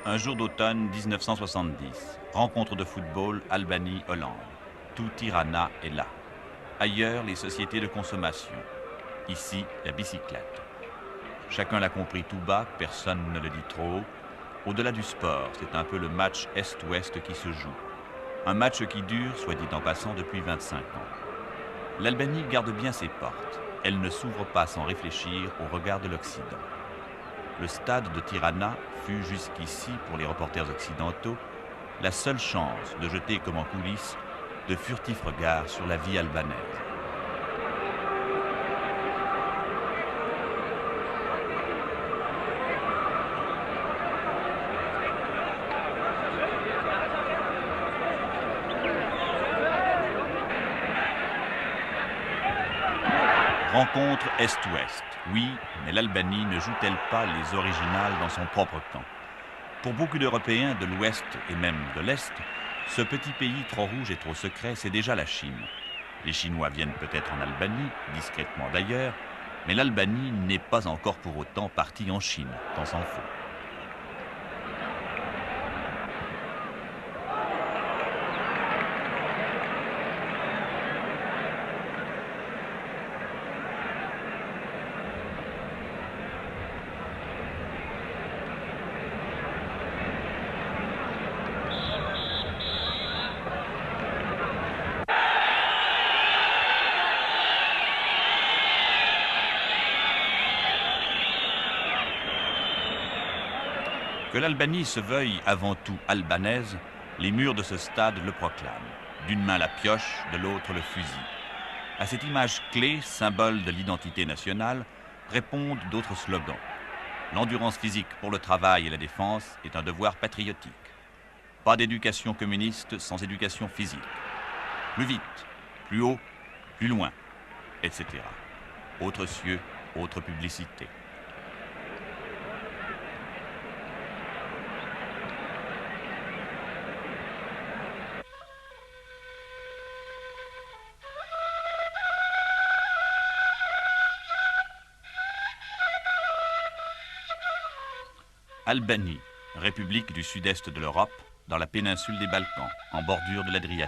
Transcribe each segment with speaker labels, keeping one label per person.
Speaker 1: Un jour d'automne 1970. Rencontre de football Albanie-Hollande. Tout Tirana est là. Ailleurs, les sociétés de consommation. Ici, la bicyclette. Chacun l'a compris tout bas, personne ne le dit trop haut. Au-delà du sport, c'est un peu le match Est-Ouest qui se joue. Un match qui dure, soit dit en passant, depuis 25 ans. L'Albanie garde bien ses portes. Elle ne s'ouvre pas sans réfléchir au regard de l'Occident. Le stade de Tirana fut jusqu'ici, pour les reporters occidentaux, la seule chance de jeter comme en coulisses de furtifs regards sur la vie albanaise. Rencontre Est-Ouest. Oui, mais l'Albanie ne joue-t-elle pas les originales dans son propre camp? Pour beaucoup d'Européens de l'Ouest et même de l'Est, ce petit pays trop rouge et trop secret, c'est déjà la Chine. Les Chinois viennent peut-être en Albanie, discrètement d'ailleurs, mais l'Albanie n'est pas encore pour autant partie en Chine, tant s'en faut. Que l'Albanie se veuille avant tout albanaise, les murs de ce stade le proclament. D'une main la pioche, de l'autre le fusil. À cette image clé, symbole de l'identité nationale, répondent d'autres slogans. L'endurance physique pour le travail et la défense est un devoir patriotique. Pas d'éducation communiste sans éducation physique. Plus vite, plus haut, plus loin, etc. Autres cieux, autre publicité. Albanie, république du sud-est de l'Europe, dans la péninsule des Balkans, en bordure de l'Adriatique.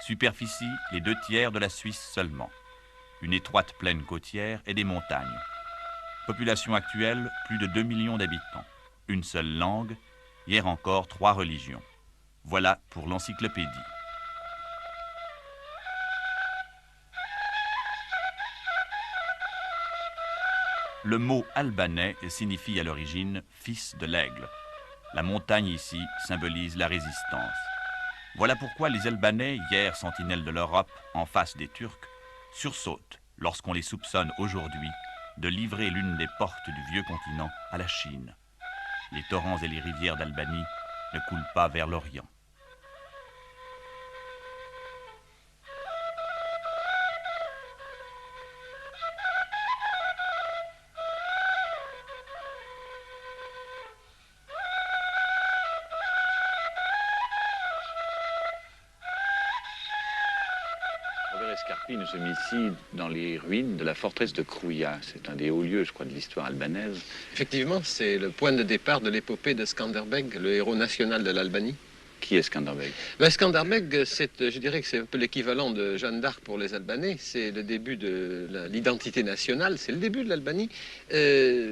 Speaker 1: Superficie, les 2/3 de la Suisse seulement. Une étroite plaine côtière et des montagnes. Population actuelle, plus de 2 millions d'habitants. Une seule langue, hier encore 3 religions. Voilà pour l'encyclopédie. Le mot albanais signifie à l'origine « fils de l'aigle ». La montagne ici symbolise la résistance. Voilà pourquoi les Albanais, hier sentinelles de l'Europe en face des Turcs, sursautent lorsqu'on les soupçonne aujourd'hui de livrer l'une des portes du vieux continent à la Chine. Les torrents et les rivières d'Albanie ne coulent pas vers l'Orient.
Speaker 2: Robert Escarpi, nous sommes ici dans les ruines de la forteresse de Krouia. C'est un des hauts lieux, je crois, de l'histoire albanaise.
Speaker 3: Effectivement, c'est le point de départ de l'épopée de Skanderbeg, le héros national de l'Albanie.
Speaker 2: Qui est Skanderbeg?
Speaker 3: Skanderbeg, je dirais que c'est un peu l'équivalent de Jeanne d'Arc pour les Albanais. C'est le début de l'identité nationale, c'est le début de l'Albanie.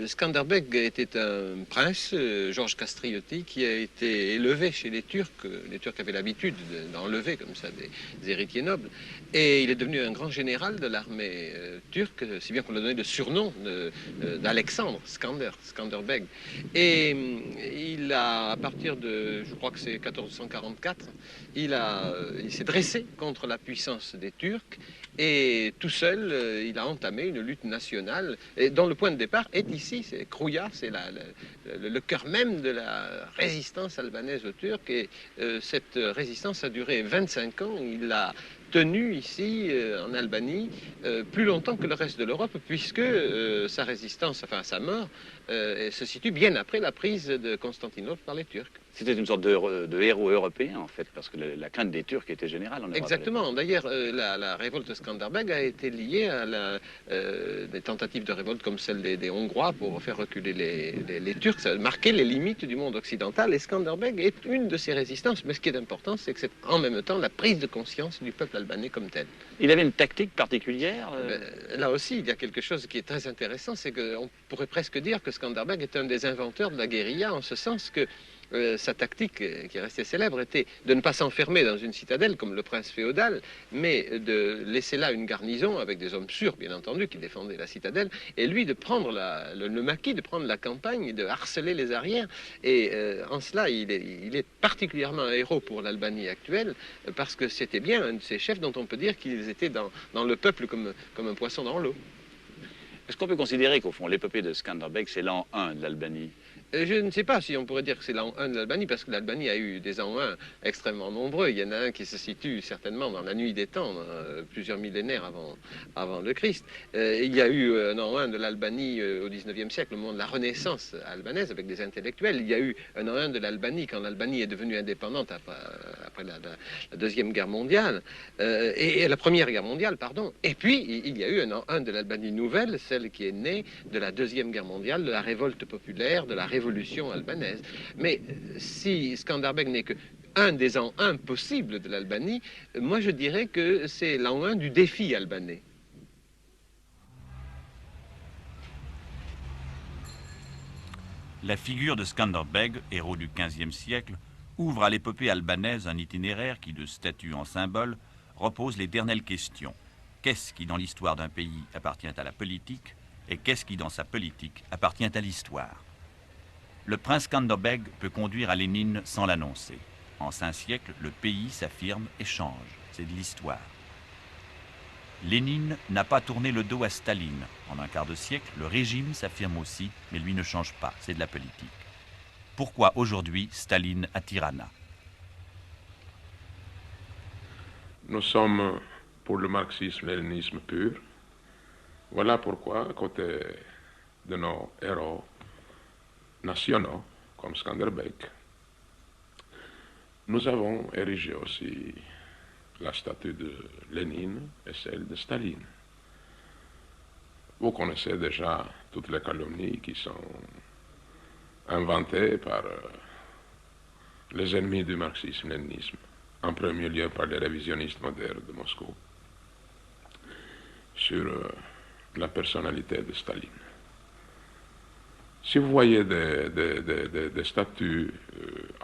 Speaker 3: Skanderbeg était un prince, Georges Kastrioti, qui a été élevé chez les Turcs. Les Turcs avaient l'habitude d'enlever comme ça des héritiers nobles. Et il est devenu un grand général de l'armée turque, si bien qu'on lui a donné le surnom d'Alexandre, Skanderbeg. Et il a, à partir de, je crois que c'est 1444, il s'est dressé contre la puissance des Turcs et tout seul, il a entamé une lutte nationale et dont le point de départ est ici, c'est Krouia, c'est le cœur même de la résistance albanaise aux Turcs et cette résistance a duré 25 ans. Il a tenu ici, en Albanie, plus longtemps que le reste de l'Europe, puisque sa résistance, enfin sa mort, se situe bien après la prise de Constantinople par les Turcs.
Speaker 2: C'était une sorte de héros européen, en fait, parce que la crainte des Turcs était générale en Europe.
Speaker 3: Exactement. D'ailleurs, la révolte de Skanderbeg a été liée à des tentatives de révolte comme celle des Hongrois pour faire reculer les Turcs. Ça marquait les limites du monde occidental et Skanderbeg est une de ces résistances. Mais ce qui est important, c'est que c'est en même temps la prise de conscience du peuple albanais comme tel.
Speaker 2: Il avait une tactique particulière
Speaker 3: Là aussi, il y a quelque chose qui est très intéressant, c'est qu'on pourrait presque dire que Skanderbeg est un des inventeurs de la guérilla, en ce sens que sa tactique, qui est restée célèbre, était de ne pas s'enfermer dans une citadelle comme le prince féodal, mais de laisser là une garnison avec des hommes sûrs, bien entendu, qui défendaient la citadelle, et lui de prendre le maquis, de prendre la campagne, de harceler les arrières. Et en cela, il est particulièrement un héros pour l'Albanie actuelle, parce que c'était bien un de ces chefs dont on peut dire qu'ils étaient dans le peuple comme un poisson dans l'eau.
Speaker 2: Est-ce qu'on peut considérer qu'au fond, l'épopée de Skanderbeg, c'est l'an 1 de l'Albanie?
Speaker 3: Je ne sais pas si on pourrait dire que c'est l'an 1 de l'Albanie, parce que l'Albanie a eu des ans 1 extrêmement nombreux. Il y en a un qui se situe certainement dans la nuit des temps, plusieurs millénaires avant le Christ. Il y a eu un an 1 de l'Albanie au 19e siècle, au moment de la Renaissance albanaise, avec des intellectuels. Il y a eu un an 1 de l'Albanie quand l'Albanie est devenue indépendante après la Deuxième Guerre mondiale, et la Première Guerre mondiale, pardon. Et puis, il y a eu un an 1 de l'Albanie nouvelle, celle qui est née de la Deuxième Guerre mondiale, de la révolte populaire, de la révolution albanaise. Mais si Skanderbeg n'est que un des ans 1 possibles de l'Albanie, moi je dirais que c'est l'an 1 du défi albanais.
Speaker 1: La figure de Skanderbeg, héros du XVe siècle, ouvre à l'épopée albanaise un itinéraire qui, de statut en symbole, repose l'éternelle question. Qu'est-ce qui, dans l'histoire d'un pays, appartient à la politique, et qu'est-ce qui, dans sa politique, appartient à l'histoire? Le prince Skanderbeg peut conduire à Lénine sans l'annoncer. En 5 siècles, le pays s'affirme et change. C'est de l'histoire. Lénine n'a pas tourné le dos à Staline. En un quart de siècle, le régime s'affirme aussi, mais lui ne change pas. C'est de la politique. Pourquoi aujourd'hui Staline à Tirana?
Speaker 4: Nous sommes pour le marxisme-léninisme pur. Voilà pourquoi, à côté de nos héros nationaux, comme Skanderbeg, nous avons érigé aussi la statue de Lénine et celle de Staline. Vous connaissez déjà toutes les calomnies qui sont inventées par les ennemis du marxisme-léninisme, en premier lieu par les révisionnistes modernes de Moscou, sur la personnalité de Staline. Si vous voyez des statues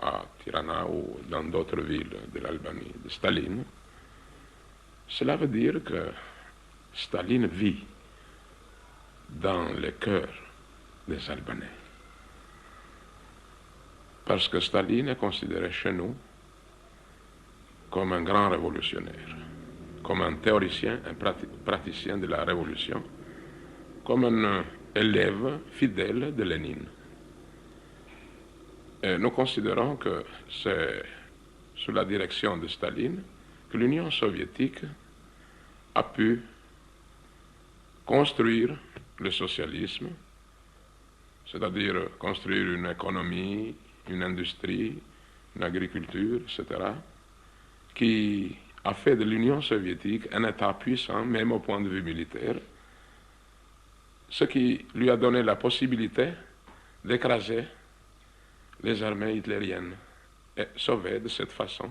Speaker 4: à Tirana ou dans d'autres villes de l'Albanie de Staline, cela veut dire que Staline vit dans le cœur des Albanais. Parce que Staline est considéré chez nous comme un grand révolutionnaire, comme un théoricien, un praticien de la révolution, comme un élève fidèle de Lénine. Et nous considérons que c'est sous la direction de Staline que l'Union soviétique a pu construire le socialisme, c'est-à-dire construire une économie, une industrie, une agriculture, etc., qui a fait de l'Union soviétique un État puissant, même au point de vue militaire, ce qui lui a donné la possibilité d'écraser les armées hitlériennes et sauver de cette façon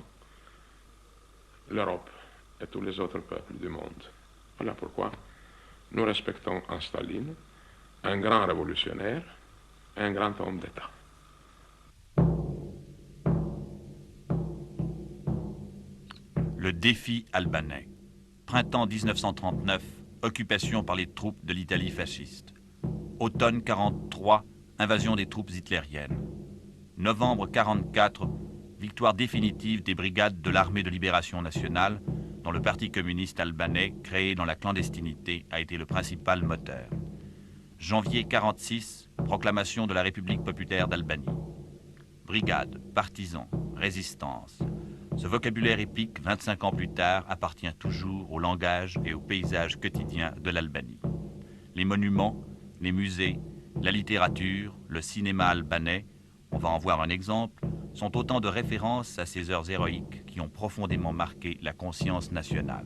Speaker 4: l'Europe et tous les autres peuples du monde. Voilà pourquoi nous respectons en Staline un grand révolutionnaire et un grand homme d'État.
Speaker 1: Le défi albanais. Printemps 1939, occupation par les troupes de l'Italie fasciste. Automne 43, invasion des troupes hitlériennes. Novembre 44, victoire définitive des brigades de l'Armée de libération nationale, dont le Parti communiste albanais, créé dans la clandestinité, a été le principal moteur. Janvier 46, proclamation de la République populaire d'Albanie. Brigades, partisans, résistance. Ce vocabulaire épique, 25 ans plus tard, appartient toujours au langage et au paysage quotidien de l'Albanie. Les monuments, les musées, la littérature, le cinéma albanais, on va en voir un exemple, sont autant de références à ces heures héroïques qui ont profondément marqué la conscience nationale.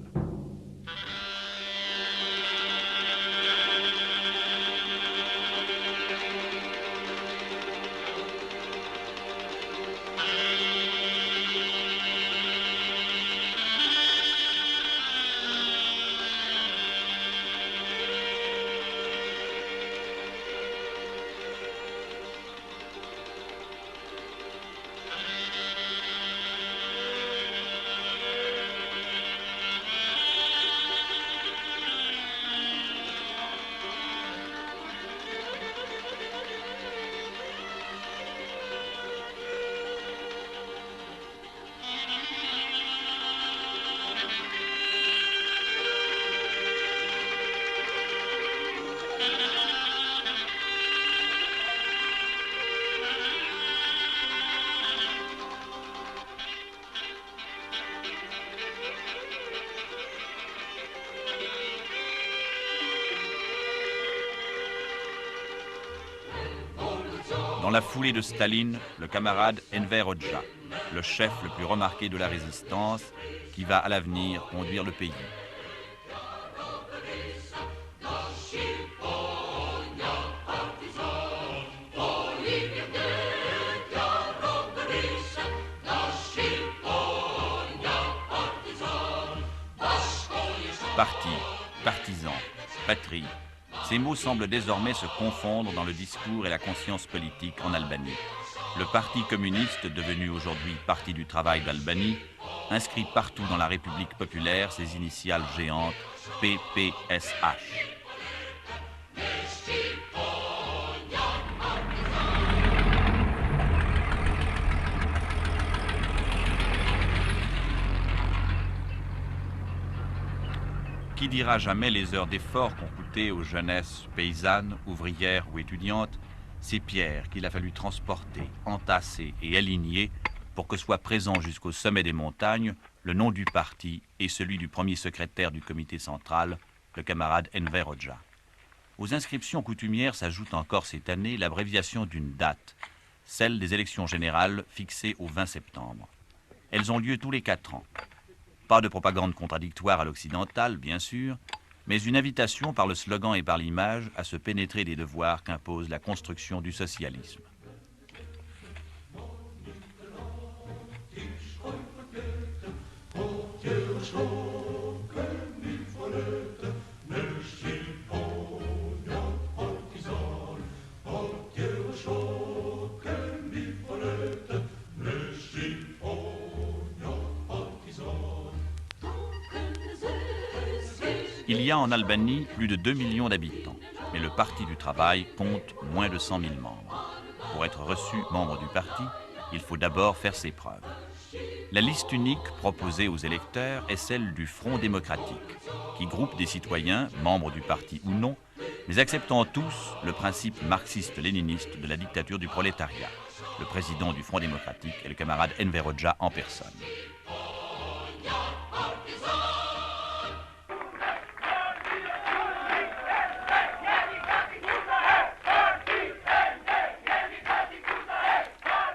Speaker 1: Dans la foulée de Staline, le camarade Enver Hoxha, le chef le plus remarqué de la résistance, qui va à l'avenir conduire le pays. Parti, partisan, patrie. Ces mots semblent désormais se confondre dans le discours et la conscience politique en Albanie. Le Parti communiste, devenu aujourd'hui Parti du travail d'Albanie, inscrit partout dans la République populaire ses initiales géantes PPSH. Qui dira jamais les heures d'effort qu'ont coûté aux jeunesses paysannes, ouvrières ou étudiantes ces pierres qu'il a fallu transporter, entasser et aligner pour que soit présent jusqu'au sommet des montagnes le nom du parti et celui du premier secrétaire du comité central, le camarade Enver Hoxha. Aux inscriptions coutumières s'ajoute encore cette année l'abréviation d'une date, celle des élections générales fixées au 20 septembre. Elles ont lieu tous les 4 ans. Pas de propagande contradictoire à l'occidental, bien sûr, mais une invitation par le slogan et par l'image à se pénétrer des devoirs qu'impose la construction du socialisme. Il y a en Albanie plus de 2 millions d'habitants, mais le Parti du travail compte moins de 100 000 membres. Pour être reçu membre du parti, il faut d'abord faire ses preuves. La liste unique proposée aux électeurs est celle du Front démocratique, qui groupe des citoyens, membres du parti ou non, mais acceptant tous le principe marxiste-léniniste de la dictature du prolétariat. Le président du Front démocratique est le camarade Enver Hoxha en personne.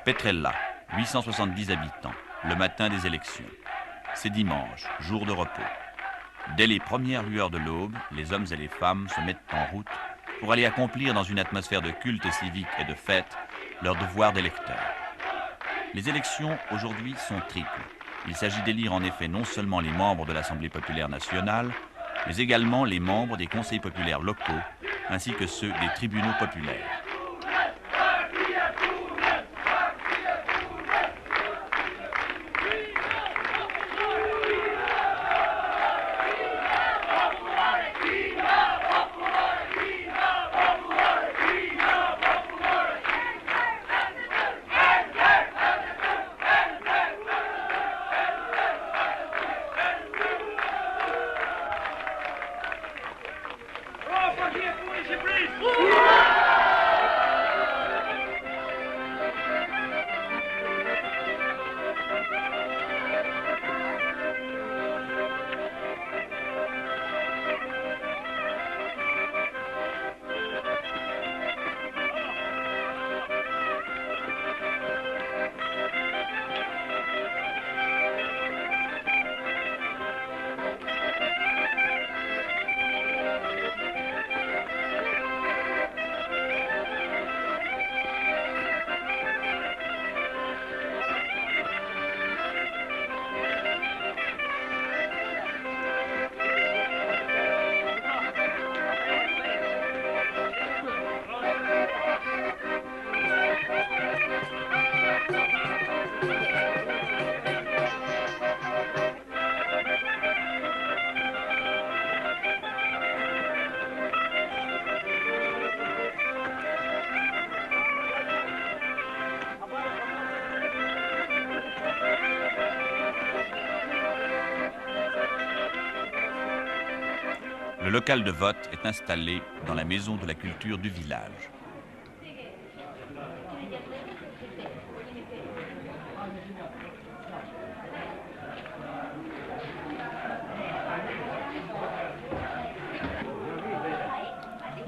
Speaker 1: Petrella, 870 habitants, le matin des élections. C'est dimanche, jour de repos. Dès les premières lueurs de l'aube, les hommes et les femmes se mettent en route pour aller accomplir dans une atmosphère de culte civique et de fête leur devoir d'électeur. Les élections aujourd'hui sont triples. Il s'agit d'élire en effet non seulement les membres de l'Assemblée populaire nationale, mais également les membres des conseils populaires locaux, ainsi que ceux des tribunaux populaires. Le local de vote est installé dans la maison de la culture du village.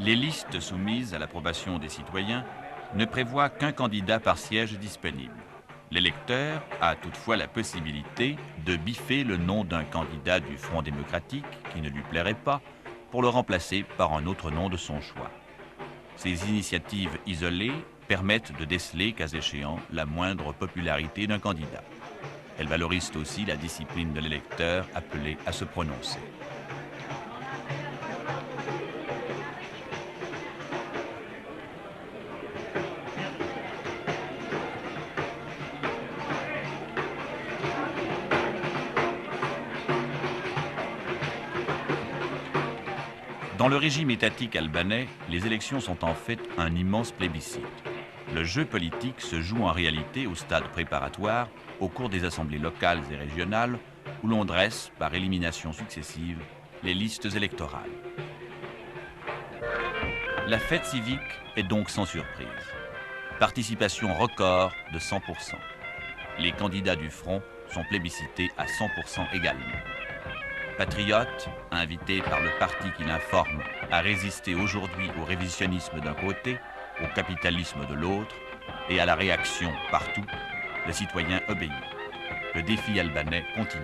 Speaker 1: Les listes soumises à l'approbation des citoyens ne prévoient qu'un candidat par siège disponible. L'électeur a toutefois la possibilité de biffer le nom d'un candidat du Front démocratique qui ne lui plairait pas pour le remplacer par un autre nom de son choix. Ces initiatives isolées permettent de déceler, cas échéant, la moindre popularité d'un candidat. Elles valorisent aussi la discipline de l'électeur appelé à se prononcer. Dans le régime étatique albanais, les élections sont en fait un immense plébiscite. Le jeu politique se joue en réalité au stade préparatoire, au cours des assemblées locales et régionales, où l'on dresse, par élimination successive, les listes électorales. La fête civique est donc sans surprise. Participation record de 100%. Les candidats du Front sont plébiscités à 100% également. Patriotes, invités par le parti qui l'informe à résister aujourd'hui au révisionnisme d'un côté, au capitalisme de l'autre, et à la réaction partout, le citoyen obéit. Le défi albanais continue.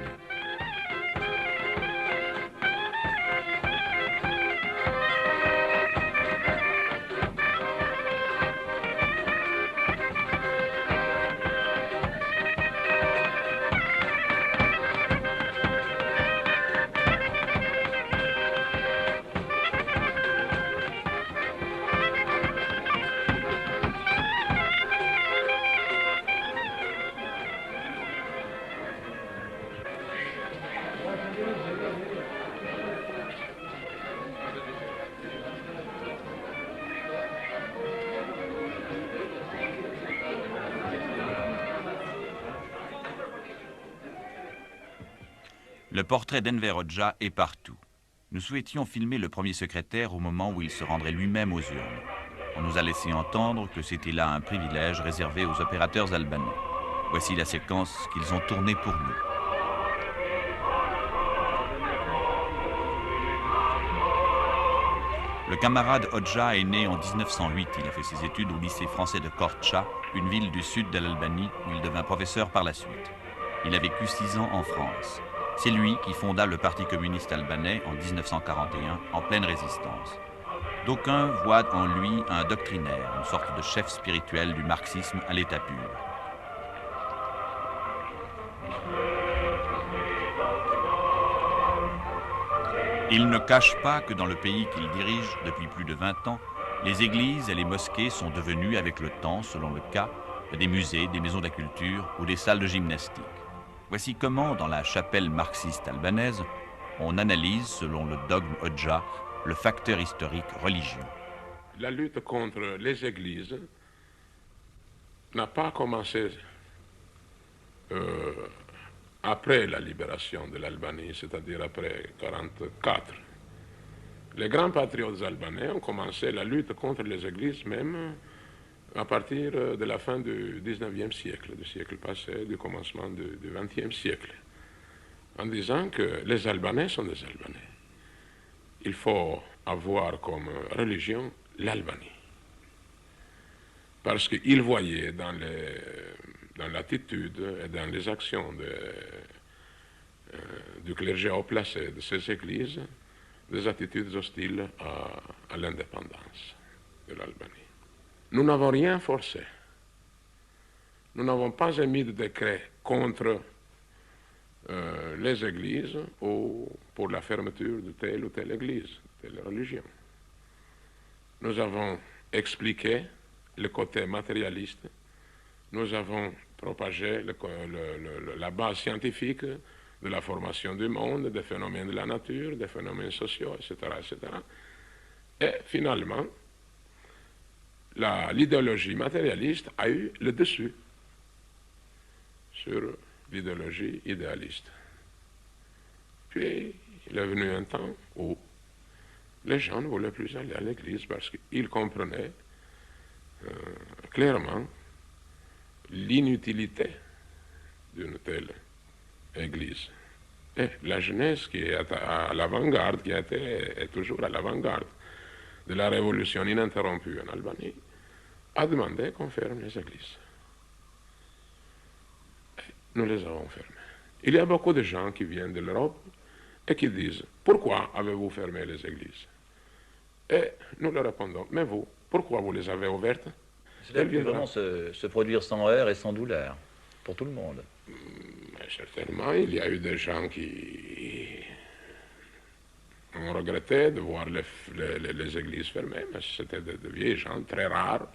Speaker 1: Le portrait d'Enver Hoxha est partout. Nous souhaitions filmer le premier secrétaire au moment où il se rendrait lui-même aux urnes. On nous a laissé entendre que c'était là un privilège réservé aux opérateurs albanais. Voici la séquence qu'ils ont tournée pour nous. Le camarade Hoxha est né en 1908. Il a fait ses études au lycée français de Korça, une ville du sud de l'Albanie où il devint professeur par la suite. Il a vécu 6 ans en France. C'est lui qui fonda le Parti communiste albanais en 1941, en pleine résistance. D'aucuns voient en lui un doctrinaire, une sorte de chef spirituel du marxisme à l'état pur. Il ne cache pas que dans le pays qu'il dirige depuis plus de 20 ans, les églises et les mosquées sont devenues avec le temps, selon le cas, des musées, des maisons de la culture ou des salles de gymnastique. Voici comment, dans la chapelle marxiste albanaise, on analyse, selon le dogme Hoxha, le facteur historique religion.
Speaker 4: La lutte contre les églises n'a pas commencé après la libération de l'Albanie, c'est-à-dire après 1944. Les grands patriotes albanais ont commencé la lutte contre les églises même à partir de la fin du 19e siècle, du siècle passé, du commencement du 20e siècle, en disant que les Albanais sont des Albanais. Il faut avoir comme religion l'Albanie. Parce qu'ils voyaient dans l'attitude et dans les actions du clergé haut placé de ces églises des attitudes hostiles à l'indépendance de l'Albanie. Nous n'avons rien forcé. Nous n'avons pas émis de décret contre les églises ou pour la fermeture de telle ou telle église, telle religion. Nous avons expliqué le côté matérialiste. Nous avons propagé la base scientifique de la formation du monde, des phénomènes de la nature, des phénomènes sociaux, etc., etc. Et finalement, l'idéologie matérialiste a eu le dessus sur l'idéologie idéaliste. Puis, il est venu un temps où les gens ne voulaient plus aller à l'église parce qu'ils comprenaient clairement l'inutilité d'une telle église. Et la jeunesse qui est à l'avant-garde, qui est toujours à l'avant-garde de la révolution ininterrompue en Albanie, a demandé qu'on ferme les églises. Et nous les avons fermées. Il y a beaucoup de gens qui viennent de l'Europe et qui disent « Pourquoi avez-vous fermé les églises ?» Et nous leur répondons « Mais vous, pourquoi vous les avez ouvertes ?»
Speaker 5: Cela peut vraiment se produire sans heurts et sans douleur, pour tout le monde.
Speaker 4: Mais certainement, il y a eu des gens qui ont regretté de voir les églises fermées, mais c'était de vieilles gens très rares,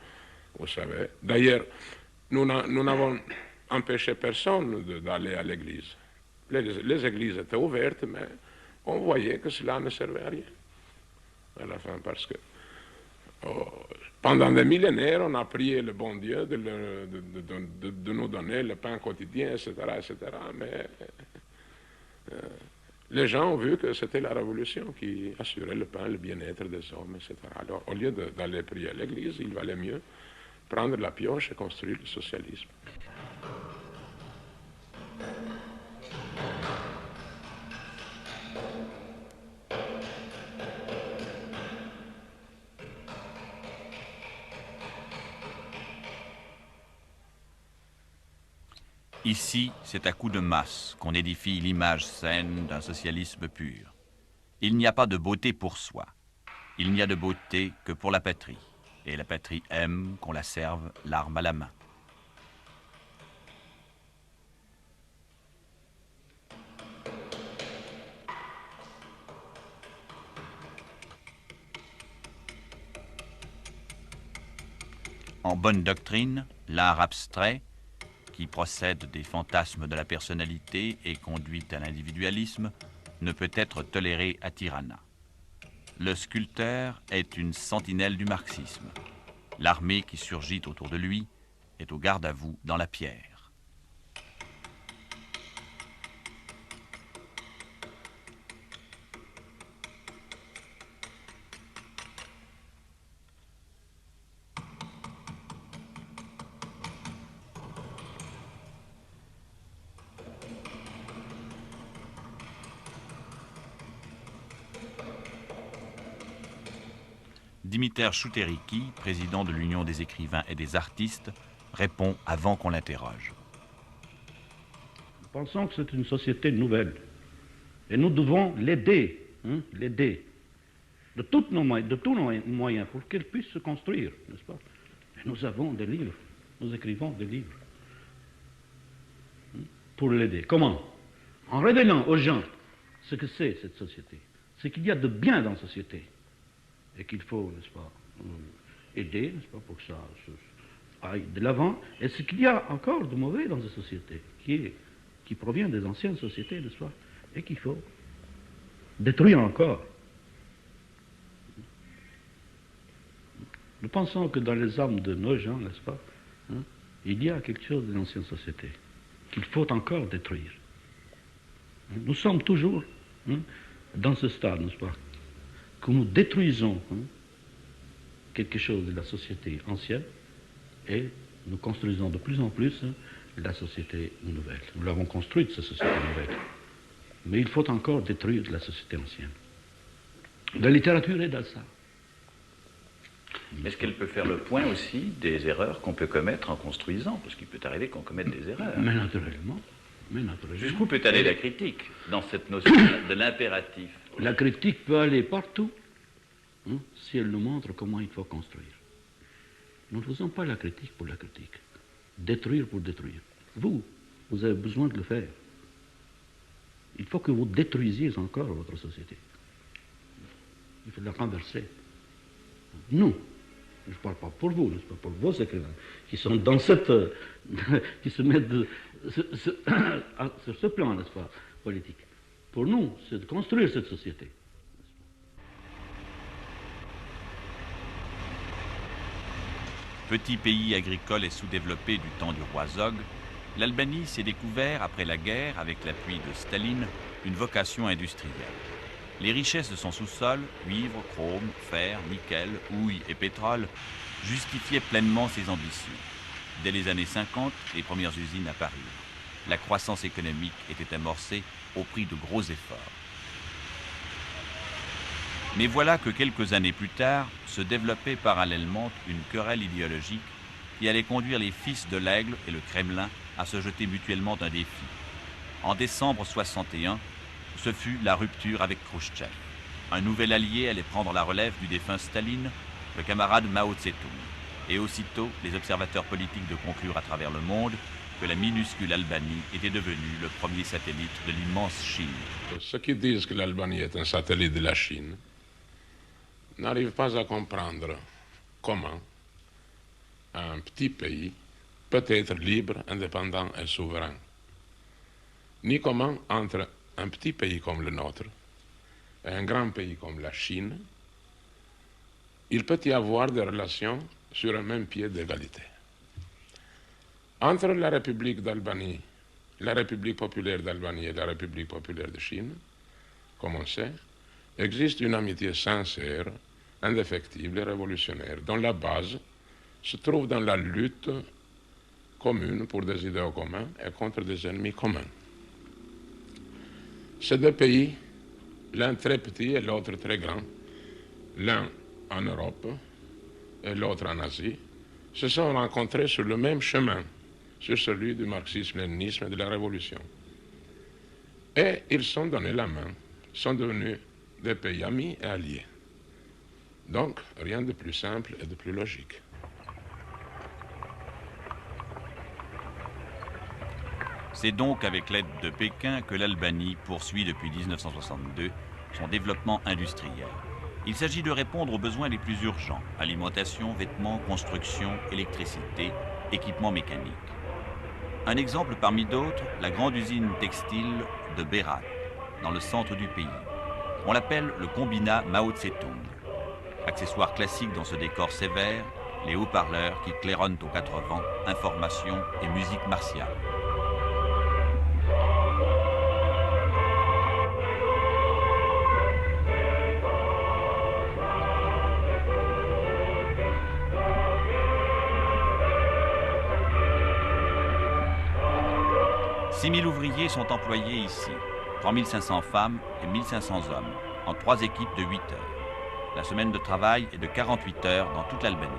Speaker 4: vous savez. D'ailleurs, nous n'avons empêché personne d'aller à l'église. Les églises étaient ouvertes, mais on voyait que cela ne servait à rien à la fin, parce que pendant des millénaires, on a prié le bon Dieu de nous donner le pain quotidien, etc., etc. Mais les gens ont vu que c'était la révolution qui assurait le pain, le bien-être des hommes, etc. Alors, au lieu d'aller prier à l'église, il valait mieux prendre la pioche et construire le socialisme.
Speaker 1: Ici, c'est à coups de masse qu'on édifie l'image saine d'un socialisme pur. Il n'y a pas de beauté pour soi. Il n'y a de beauté que pour la patrie. Et la patrie aime qu'on la serve l'arme à la main. En bonne doctrine, l'art abstrait, qui procède des fantasmes de la personnalité et conduit à l'individualisme, ne peut être toléré à Tirana. Le sculpteur est une sentinelle du marxisme. L'armée qui surgit autour de lui est au garde-à-vous dans la pierre. Dimitar Chouteriki, président de l'Union des écrivains et des artistes, répond avant qu'on l'interroge.
Speaker 6: Nous pensons que c'est une société nouvelle. Et nous devons l'aider, l'aider de tous nos moyens pour qu'elle puisse se construire, n'est-ce pas? Et nous avons des livres, nous écrivons des livres pour l'aider. Comment? En révélant aux gens ce que c'est cette société, ce qu'il y a de bien dans la société. Et qu'il faut, n'est-ce pas, aider, n'est-ce pas, pour que ça aille de l'avant. Et ce qu'il y a encore de mauvais dans cette société, qui provient des anciennes sociétés, n'est-ce pas, et qu'il faut détruire encore. Nous pensons que dans les âmes de nos gens, n'est-ce pas, il y a quelque chose de l'ancienne société qu'il faut encore détruire. Nous sommes toujours dans ce stade, n'est-ce pas, que nous détruisons quelque chose de la société ancienne et nous construisons de plus en plus la société nouvelle. Nous l'avons construite, cette société nouvelle. Mais il faut encore détruire la société ancienne. La littérature est dans ça.
Speaker 5: Est-ce qu'elle peut faire le point aussi des erreurs qu'on peut commettre en construisant? Parce qu'il peut arriver qu'on commette des erreurs.
Speaker 6: Mais naturellement.
Speaker 5: Jusqu'où peut aller la critique dans cette notion de l'impératif?
Speaker 6: La critique peut aller partout, si elle nous montre comment il faut construire. Nous ne faisons pas la critique pour la critique. Détruire pour détruire. Vous avez besoin de le faire. Il faut que vous détruisiez encore votre société. Il faut la renverser. Nous, je ne parle pas pour vous, n'est-ce pas, pour vos écrivains, qui sont dans cette... qui se mettent sur ce plan, n'est-ce pas, politique. Pour nous, c'est de construire cette société.
Speaker 1: Petit pays agricole et sous-développé du temps du roi Zog, l'Albanie s'est découvert, après la guerre, avec l'appui de Staline, une vocation industrielle. Les richesses de son sous-sol, cuivre, chrome, fer, nickel, houille et pétrole, justifiaient pleinement ses ambitions. Dès les années 50, les premières usines apparurent. La croissance économique était amorcée au prix de gros efforts. Mais voilà que quelques années plus tard, se développait parallèlement une querelle idéologique qui allait conduire les fils de l'Aigle et le Kremlin à se jeter mutuellement un défi. En décembre 61, ce fut la rupture avec Khrouchtchev. Un nouvel allié allait prendre la relève du défunt Staline, le camarade Mao Tse-tung. Et aussitôt, les observateurs politiques de conclure à travers le monde que la minuscule Albanie était devenue le premier satellite de l'immense Chine.
Speaker 4: Ceux qui disent que l'Albanie est un satellite de la Chine n'arrivent pas à comprendre comment un petit pays peut être libre, indépendant et souverain, ni comment entre un petit pays comme le nôtre et un grand pays comme la Chine, il peut y avoir des relations sur un même pied d'égalité. Entre la République d'Albanie, la République populaire d'Albanie et la République populaire de Chine, comme on sait, existe une amitié sincère, indéfectible et révolutionnaire, dont la base se trouve dans la lutte commune pour des idéaux communs et contre des ennemis communs. Ces deux pays, l'un très petit et l'autre très grand, l'un en Europe et l'autre en Asie, se sont rencontrés sur le même chemin, sur celui du marxisme-léninisme et de la révolution. Et ils se sont donné la main, sont devenus des pays amis et alliés. Donc, rien de plus simple et de plus logique.
Speaker 1: C'est donc avec l'aide de Pékin que l'Albanie poursuit depuis 1962 son développement industriel. Il s'agit de répondre aux besoins les plus urgents: alimentation, vêtements, construction, électricité, équipements mécaniques. Un exemple parmi d'autres, la grande usine textile de Berat, dans le centre du pays. On l'appelle le combinat Mao Tse-tung. Accessoire classique dans ce décor sévère, les haut-parleurs qui claironnent aux quatre vents, information et musique martiale. « 6 000 ouvriers sont employés ici, 3 500 femmes et 1 500 hommes, en 3 équipes de 8 heures. La semaine de travail est de 48 heures dans toute l'Albanie.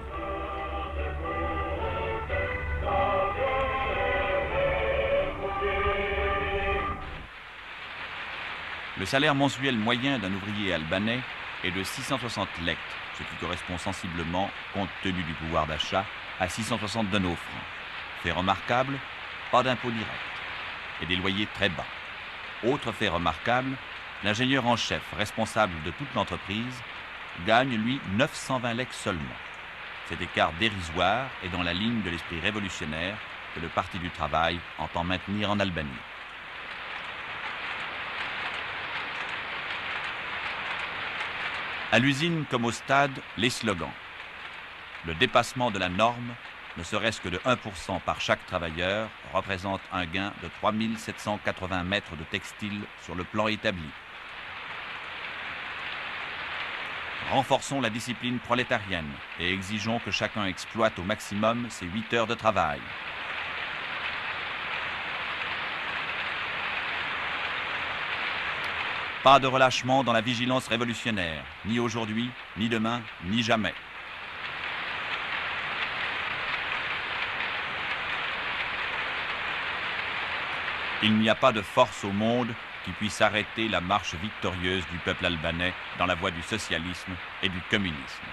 Speaker 1: Le salaire mensuel moyen d'un ouvrier albanais est de 660 lek, ce qui correspond sensiblement, compte tenu du pouvoir d'achat, à 660 de nos francs. Fait remarquable, pas d'impôt direct et des loyers très bas. Autre fait remarquable, l'ingénieur en chef responsable de toute l'entreprise gagne, lui, 920 lek seulement. Cet écart dérisoire est dans la ligne de l'esprit révolutionnaire que le Parti du Travail entend maintenir en Albanie. À l'usine comme au stade, les slogans. Le dépassement de la norme, ne serait-ce que de 1% par chaque travailleur, représente un gain de 3 780 mètres de textile sur le plan établi. Renforçons la discipline prolétarienne et exigeons que chacun exploite au maximum ses 8 heures de travail. Pas de relâchement dans la vigilance révolutionnaire, ni aujourd'hui, ni demain, ni jamais. Il n'y a pas de force au monde qui puisse arrêter la marche victorieuse du peuple albanais dans la voie du socialisme et du communisme.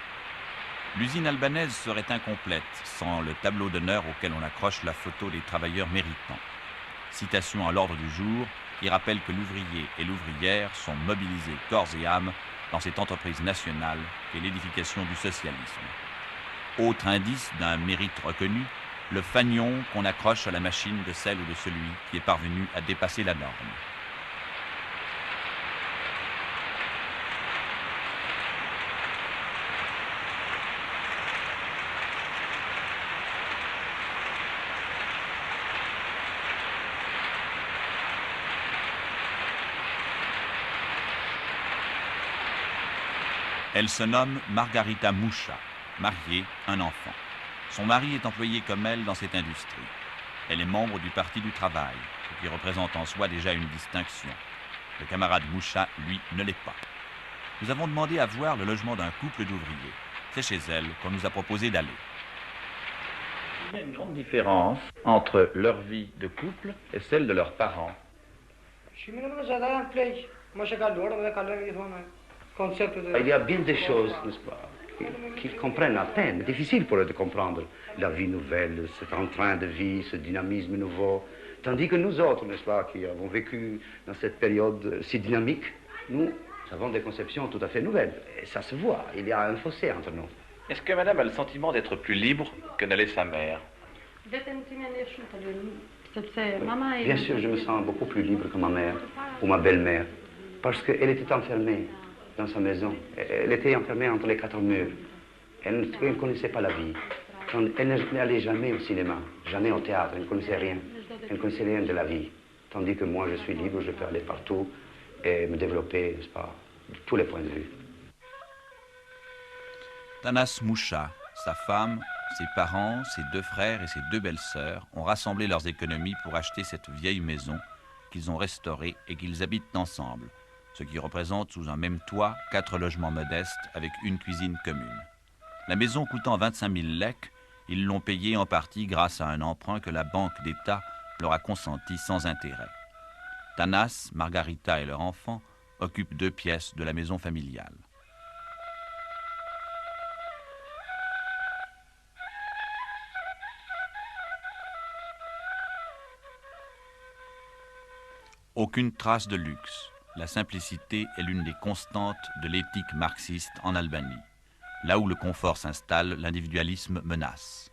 Speaker 1: L'usine albanaise serait incomplète sans le tableau d'honneur auquel on accroche la photo des travailleurs méritants. Citation à l'ordre du jour qui rappelle que l'ouvrier et l'ouvrière sont mobilisés corps et âme dans cette entreprise nationale qu'est l'édification du socialisme. Autre indice d'un mérite reconnu, le fanion qu'on accroche à la machine de celle ou de celui qui est parvenu à dépasser la norme. Elle se nomme Margarita Moucha, mariée, un enfant. Son mari est employé comme elle dans cette industrie. Elle est membre du Parti du Travail, ce qui représente en soi déjà une distinction. Le camarade Moucha, lui, ne l'est pas. Nous avons demandé à voir le logement d'un couple d'ouvriers. C'est chez elle qu'on nous a proposé d'aller.
Speaker 5: Il y a une grande différence entre leur vie de couple et celle de leurs parents.
Speaker 7: Il y a bien des choses, n'est-ce pas, qu'ils comprennent à peine. C'est difficile pour eux de comprendre la vie nouvelle, cet entrain de vie, ce dynamisme nouveau. Tandis que nous autres, n'est-ce pas, qui avons vécu dans cette période si dynamique, nous avons des conceptions tout à fait nouvelles. Et ça se voit, il y a un fossé entre nous.
Speaker 5: Est-ce que madame a le sentiment d'être plus libre que ne l'est sa mère?
Speaker 7: Bien sûr, je me sens beaucoup plus libre que ma mère ou ma belle-mère, parce qu'elle était enfermée dans sa maison. Elle était enfermée entre les quatre murs. Elle ne connaissait pas la vie. Elle n'allait jamais au cinéma, jamais au théâtre. Elle ne connaissait rien. Elle ne connaissait rien de la vie. Tandis que moi, je suis libre, je peux aller partout et me développer, n'est-ce pas, de tous les points de vue.
Speaker 1: Tanas Moucha, sa femme, ses parents, ses deux frères et ses deux belles-sœurs ont rassemblé leurs économies pour acheter cette vieille maison qu'ils ont restaurée et qu'ils habitent ensemble, ce qui représente sous un même toit 4 logements modestes avec une cuisine commune. La maison coûtant 25 000 lek, ils l'ont payée en partie grâce à un emprunt que la Banque d'État leur a consenti sans intérêt. Tanas, Margarita et leur enfant occupent 2 pièces de la maison familiale. Aucune trace de luxe. La simplicité est l'une des constantes de l'éthique marxiste en Albanie. Là où le confort s'installe, l'individualisme menace.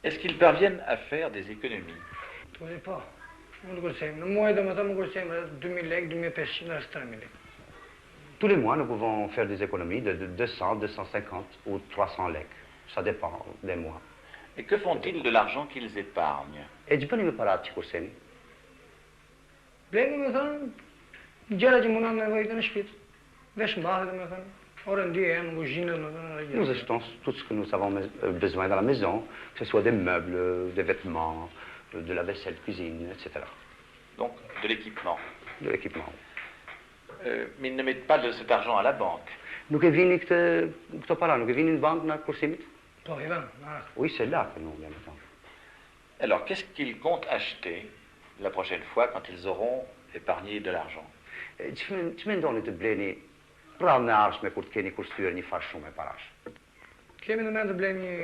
Speaker 5: Est-ce qu'ils parviennent à faire des économies?
Speaker 7: Tous les mois, nous pouvons faire des économies de 200, 250 ou 300 lek. Ça dépend des mois.
Speaker 5: Et que font-ils de l'argent qu'ils épargnent?
Speaker 7: Et tu peux nous parler, Kurseni? Nous achetons tout ce que nous avons besoin dans la maison, que ce soit des meubles, des vêtements, de la vaisselle, cuisine, etc.
Speaker 5: Donc de l'équipement.
Speaker 7: De l'équipement.
Speaker 5: Mais ils ne mettent pas de cet argent à la banque.
Speaker 7: Nous avons une banque dans Kursimit? Oui, c'est là que nous viens maintenant.
Speaker 5: Alors qu'est-ce qu'ils comptent acheter la prochaine fois quand ils auront épargné de l'argent?
Speaker 7: Tu me donnes de blé.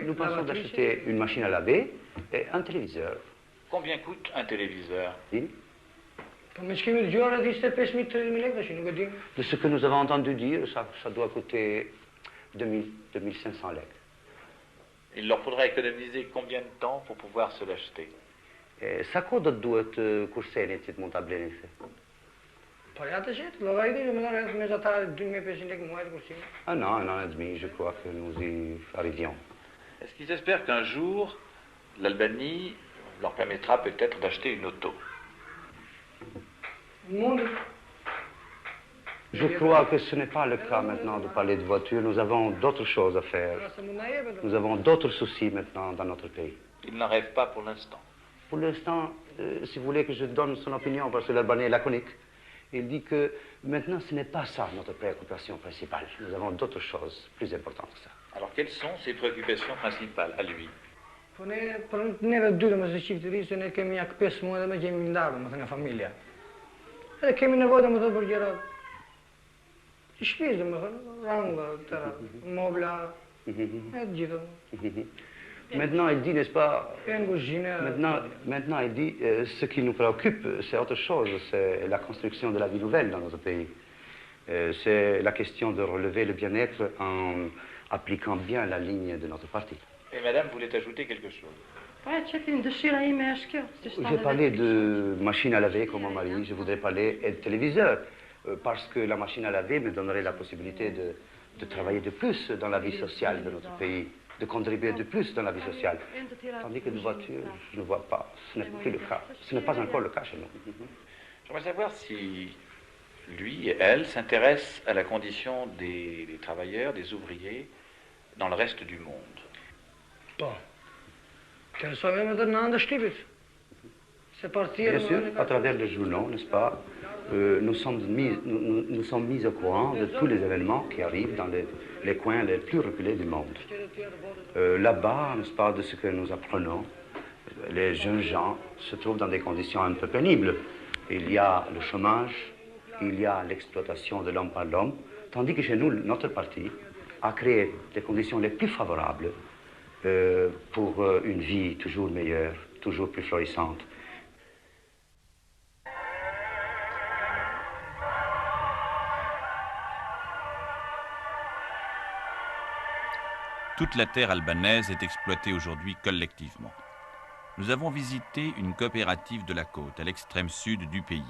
Speaker 7: Nous pensons d'acheter une machine à laver et un téléviseur.
Speaker 5: Combien coûte un téléviseur?
Speaker 7: De ce que nous avons entendu dire, ça doit coûter 2500 lek.
Speaker 5: Il leur faudra économiser combien de temps pour pouvoir se l'acheter?
Speaker 7: Ça coûte de Kurseni de monter blé. Un an et demi, je crois que nous y arrivions.
Speaker 5: Est-ce qu'ils espèrent qu'un jour, l'Albanie leur permettra peut-être d'acheter une auto?
Speaker 7: Je crois que ce n'est pas le cas maintenant de parler de voiture. Nous avons d'autres choses à faire. Nous avons d'autres soucis maintenant dans notre pays.
Speaker 5: Ils n'en rêvent pas pour l'instant.
Speaker 7: Pour l'instant, si vous voulez que je donne son opinion, parce que l'Albanais est laconique, il dit que maintenant ce n'est pas ça notre préoccupation principale. Nous avons d'autres choses plus importantes que ça.
Speaker 5: Alors quelles sont ses préoccupations principales à lui?
Speaker 7: Maintenant, il dit, n'est-ce pas, maintenant, il dit, ce qui nous préoccupe, c'est autre chose, c'est la construction de la vie nouvelle dans notre pays. C'est la question de relever le bien-être en appliquant bien la ligne de notre parti.
Speaker 5: Et madame voulait ajouter quelque chose?
Speaker 7: J'ai parlé de machine à laver comme mon mari, je voudrais parler de téléviseur, parce que la machine à laver me donnerait la possibilité de travailler de plus dans la vie sociale de notre pays, de contribuer de plus dans la vie sociale. Tandis que de voiture, je ne vois pas, ce n'est plus le cas. Ce n'est pas encore le cas chez nous.
Speaker 5: J'aimerais savoir si lui et elle s'intéressent à la condition des travailleurs, des ouvriers dans le reste du monde.
Speaker 7: Bien sûr, à travers les journaux, n'est-ce pas, nous sommes mis au courant de tous les événements qui arrivent dans les coins les plus reculés du monde. Là-bas, n'est-ce pas, de ce que nous apprenons, les jeunes gens se trouvent dans des conditions un peu pénibles. Il y a le chômage, il y a l'exploitation de l'homme par l'homme, tandis que chez nous, notre parti a créé les conditions les plus favorables pour une vie toujours meilleure, toujours plus florissante.
Speaker 1: Toute la terre albanaise est exploitée aujourd'hui collectivement. Nous avons visité une coopérative de la côte, à l'extrême sud du pays.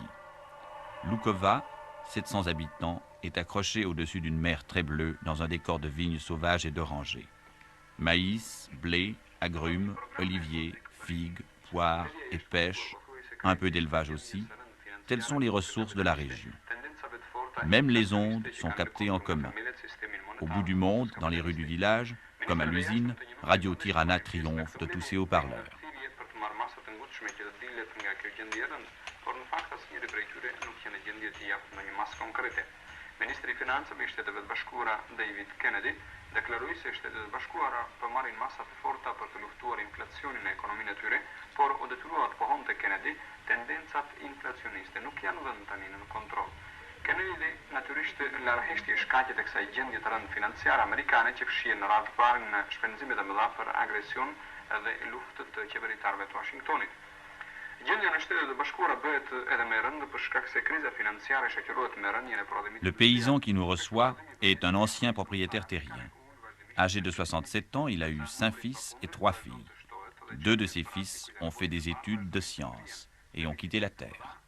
Speaker 1: Lukova, 700 habitants, est accrochée au-dessus d'une mer très bleue dans un décor de vignes sauvages et d'orangers. Maïs, blé, agrumes, oliviers, figues, poires et pêche, un peu d'élevage aussi, telles sont les ressources de la région. Même les ondes sont captées en commun. Au bout du monde, dans les rues du village, comme à l'usine, Radio Tirana triomphe de tous ses haut-parleurs.
Speaker 8: Ministri finansëve i Shteteve të Bashkuara David Kennedy deklaroi se Shtetet e Bashkuara po marrin masa të forta për të luftuar inflacionin në ekonominë e tyre, por u detyruar të pohonte Kennedy, tendencat inflacioniste nuk janë vënë tani në kontroll. Kennedy natyrisht largheshti shkaqjet e kësaj gjendje të rëndë financiare amerikane që fshihen në radhë parë në shpenzimet e mëdha për agresion dhe luftët të qeveritarëve të Washingtonit.
Speaker 1: Le paysan qui nous reçoit est un ancien propriétaire terrien. Âgé de 67 ans, il a eu 5 fils et 3 filles. 2 de ses fils ont fait des études de sciences et ont quitté la terre.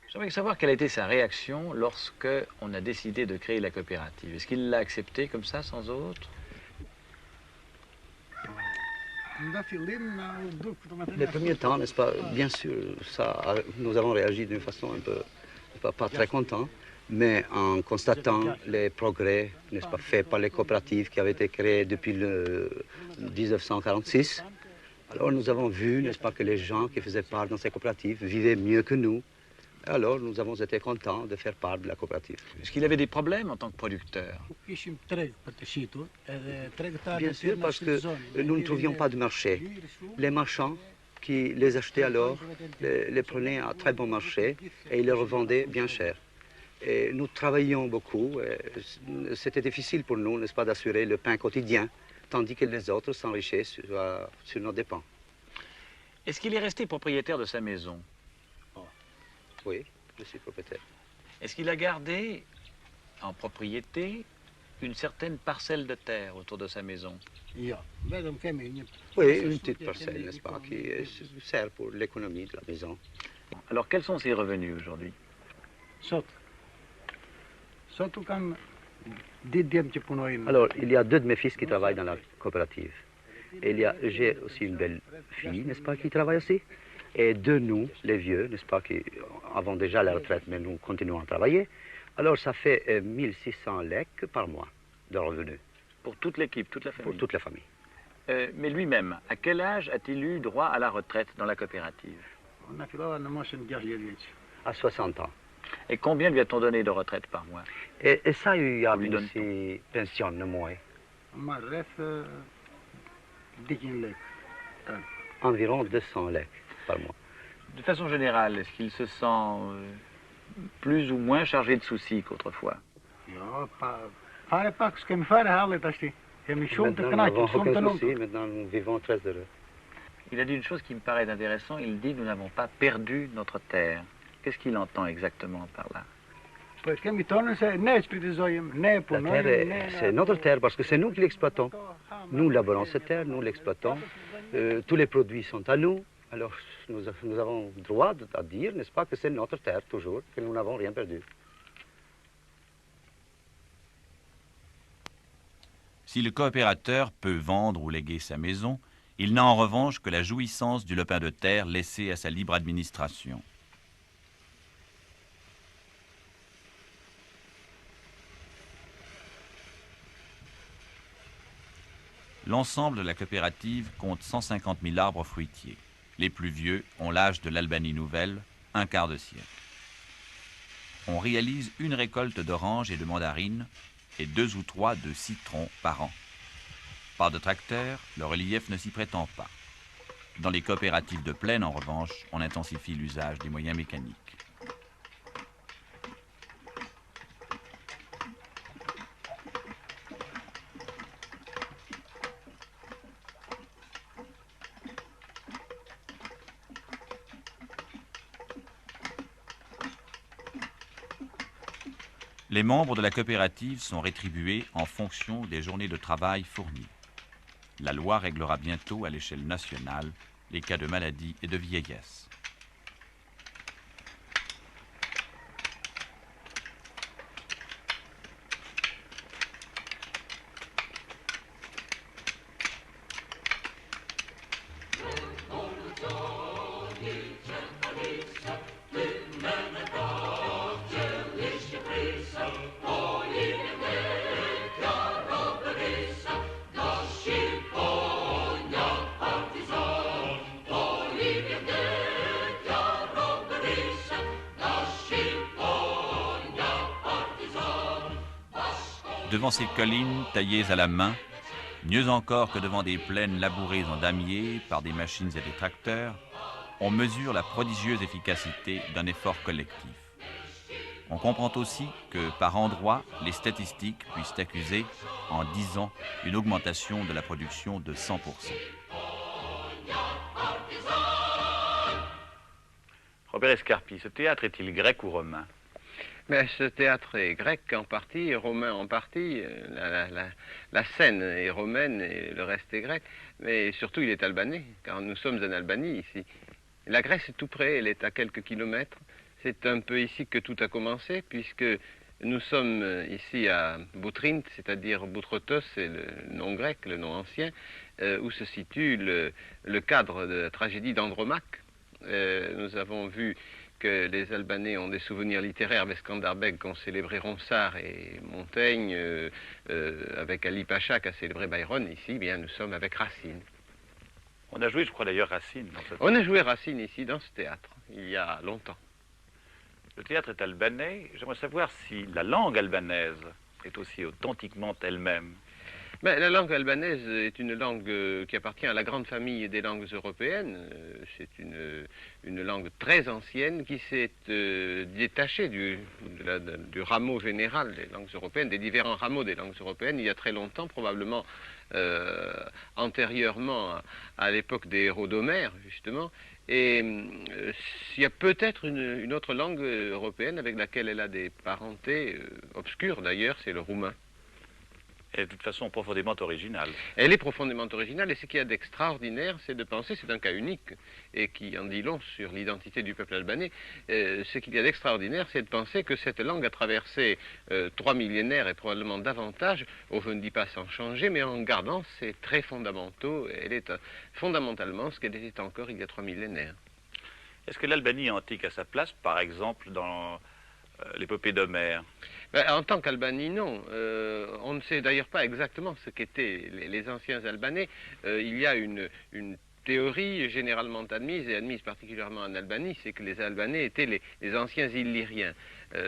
Speaker 2: J'aimerais savoir quelle a été sa réaction lorsque on a décidé de créer la coopérative. Est-ce qu'il l'a accepté comme ça, sans autre?
Speaker 7: Les premiers temps, n'est-ce pas, bien sûr, nous avons réagi d'une façon un peu, pas très content, mais en constatant les progrès, n'est-ce pas, faits par les coopératives qui avaient été créées depuis le 1946, alors nous avons vu, n'est-ce pas, que les gens qui faisaient part dans ces coopératives vivaient mieux que nous. Alors nous avons été contents de faire part de la coopérative.
Speaker 2: Est-ce qu'il avait des problèmes en tant que producteur?
Speaker 7: Bien sûr, parce que nous ne trouvions pas de marché. Les marchands qui les achetaient alors les prenaient à très bon marché et ils les revendaient bien cher. Et nous travaillions beaucoup. C'était difficile pour nous, n'est-ce pas, d'assurer le pain quotidien, tandis que les autres s'enrichissaient sur nos dépens.
Speaker 2: Est-ce qu'il est resté propriétaire de sa maison?
Speaker 7: Oui, je suis propriétaire.
Speaker 2: Est-ce qu'il a gardé en propriété une certaine parcelle de terre autour de sa maison?
Speaker 7: Oui, une petite parcelle, n'est-ce pas, qui sert pour l'économie de la maison.
Speaker 2: Alors, quels sont ses revenus aujourd'hui?
Speaker 7: Alors, il y a 2 de mes fils qui travaillent dans la coopérative. Et j'ai aussi une belle fille, n'est-ce pas, qui travaille aussi. Et de nous, les vieux, n'est-ce pas, qui avons déjà la retraite, mais nous continuons à travailler. Alors, ça fait 1600 lek par mois de revenus.
Speaker 2: Pour toute l'équipe, toute la famille?
Speaker 7: Pour toute la famille.
Speaker 2: Mais lui-même, à quel âge a-t-il eu droit à la retraite dans la coopérative?
Speaker 7: À 60 ans.
Speaker 2: Et combien lui a-t-on donné de retraite par mois?
Speaker 7: Et ça, il y a une pension, moi. Environ 200 lek par mois.
Speaker 2: De façon générale, est-ce qu'il se sent plus ou moins chargé de soucis qu'autrefois?
Speaker 7: Maintenant, nous vivons très heureux.
Speaker 2: Il a dit une chose qui me paraît intéressante. Il dit: nous n'avons pas perdu notre terre. Qu'est-ce qu'il entend exactement par là?
Speaker 7: La terre, c'est notre terre parce que c'est nous qui l'exploitons. Nous labourons cette terre, nous l'exploitons. Tous les produits sont à nous. Alors nous avons le droit à dire, n'est-ce pas, que c'est notre terre toujours, que nous n'avons rien perdu.
Speaker 1: Si le coopérateur peut vendre ou léguer sa maison, il n'a en revanche que la jouissance du lopin de terre laissé à sa libre administration. L'ensemble de la coopérative compte 150 000 arbres fruitiers. Les plus vieux ont l'âge de l'Albanie nouvelle, un quart de siècle. On réalise une récolte d'oranges et de mandarines et 2 ou 3 de citrons par an. Pas de tracteur, le relief ne s'y prétend pas. Dans les coopératives de plaine, en revanche, on intensifie l'usage des moyens mécaniques. Les membres de la coopérative sont rétribués en fonction des journées de travail fournies. La loi réglera bientôt à l'échelle nationale les cas de maladie et de vieillesse. Devant ces collines taillées à la main, mieux encore que devant des plaines labourées en damier par des machines et des tracteurs, on mesure la prodigieuse efficacité d'un effort collectif. On comprend aussi que, par endroits, les statistiques puissent accuser, en 10 ans, une augmentation de la production de 100%.
Speaker 5: Robert Escarpi, ce théâtre est-il grec ou romain?
Speaker 3: Mais ce théâtre est grec en partie, romain en partie. La scène est romaine et le reste est grec. Mais surtout, il est albanais, car nous sommes en Albanie ici. La Grèce est tout près, elle est à quelques kilomètres. C'est un peu ici que tout a commencé, puisque nous sommes ici à Boutrint, c'est-à-dire Boutretos, c'est le nom grec, le nom ancien, où se situe le cadre de la tragédie d'Andromaque. Nous avons vu que les Albanais ont des souvenirs littéraires avec Skanderbeg qui ont célébré Ronsard et Montaigne, avec Ali Pacha qui a célébré Byron. Ici, bien, nous sommes avec Racine.
Speaker 5: On a joué, je crois d'ailleurs, Racine dans ce théâtre.
Speaker 3: On a joué Racine ici, dans ce théâtre, il y a longtemps.
Speaker 5: Le théâtre est albanais. J'aimerais savoir si la langue albanaise est aussi authentiquement elle-même.
Speaker 3: Ben, la langue albanaise est une langue qui appartient à la grande famille des langues européennes. C'est une langue très ancienne qui s'est détachée du rameau général des langues européennes, des différents rameaux des langues européennes, il y a très longtemps, probablement antérieurement à l'époque des héros d'Homère, justement. Et il y a peut-être une autre langue européenne avec laquelle elle a des parentés obscures, d'ailleurs, c'est le roumain.
Speaker 5: Elle est de toute façon profondément originale.
Speaker 3: Elle est profondément originale, et ce qu'il y a d'extraordinaire, c'est de penser, c'est un cas unique, et qui en dit long sur l'identité du peuple albanais, ce qu'il y a d'extraordinaire, c'est de penser que cette langue a traversé 3 millénaires et probablement davantage, je ne dis pas sans changer, mais en gardant ses traits fondamentaux. Elle est fondamentalement ce qu'elle était encore il y a 3 millénaires.
Speaker 5: Est-ce que l'Albanie antique a sa place, par exemple, dans l'épopée d'Homère?
Speaker 3: En tant qu'Albanie, non. On ne sait d'ailleurs pas exactement ce qu'étaient les anciens Albanais. Il y a une théorie généralement admise, et admise particulièrement en Albanie, c'est que les Albanais étaient les anciens Illyriens.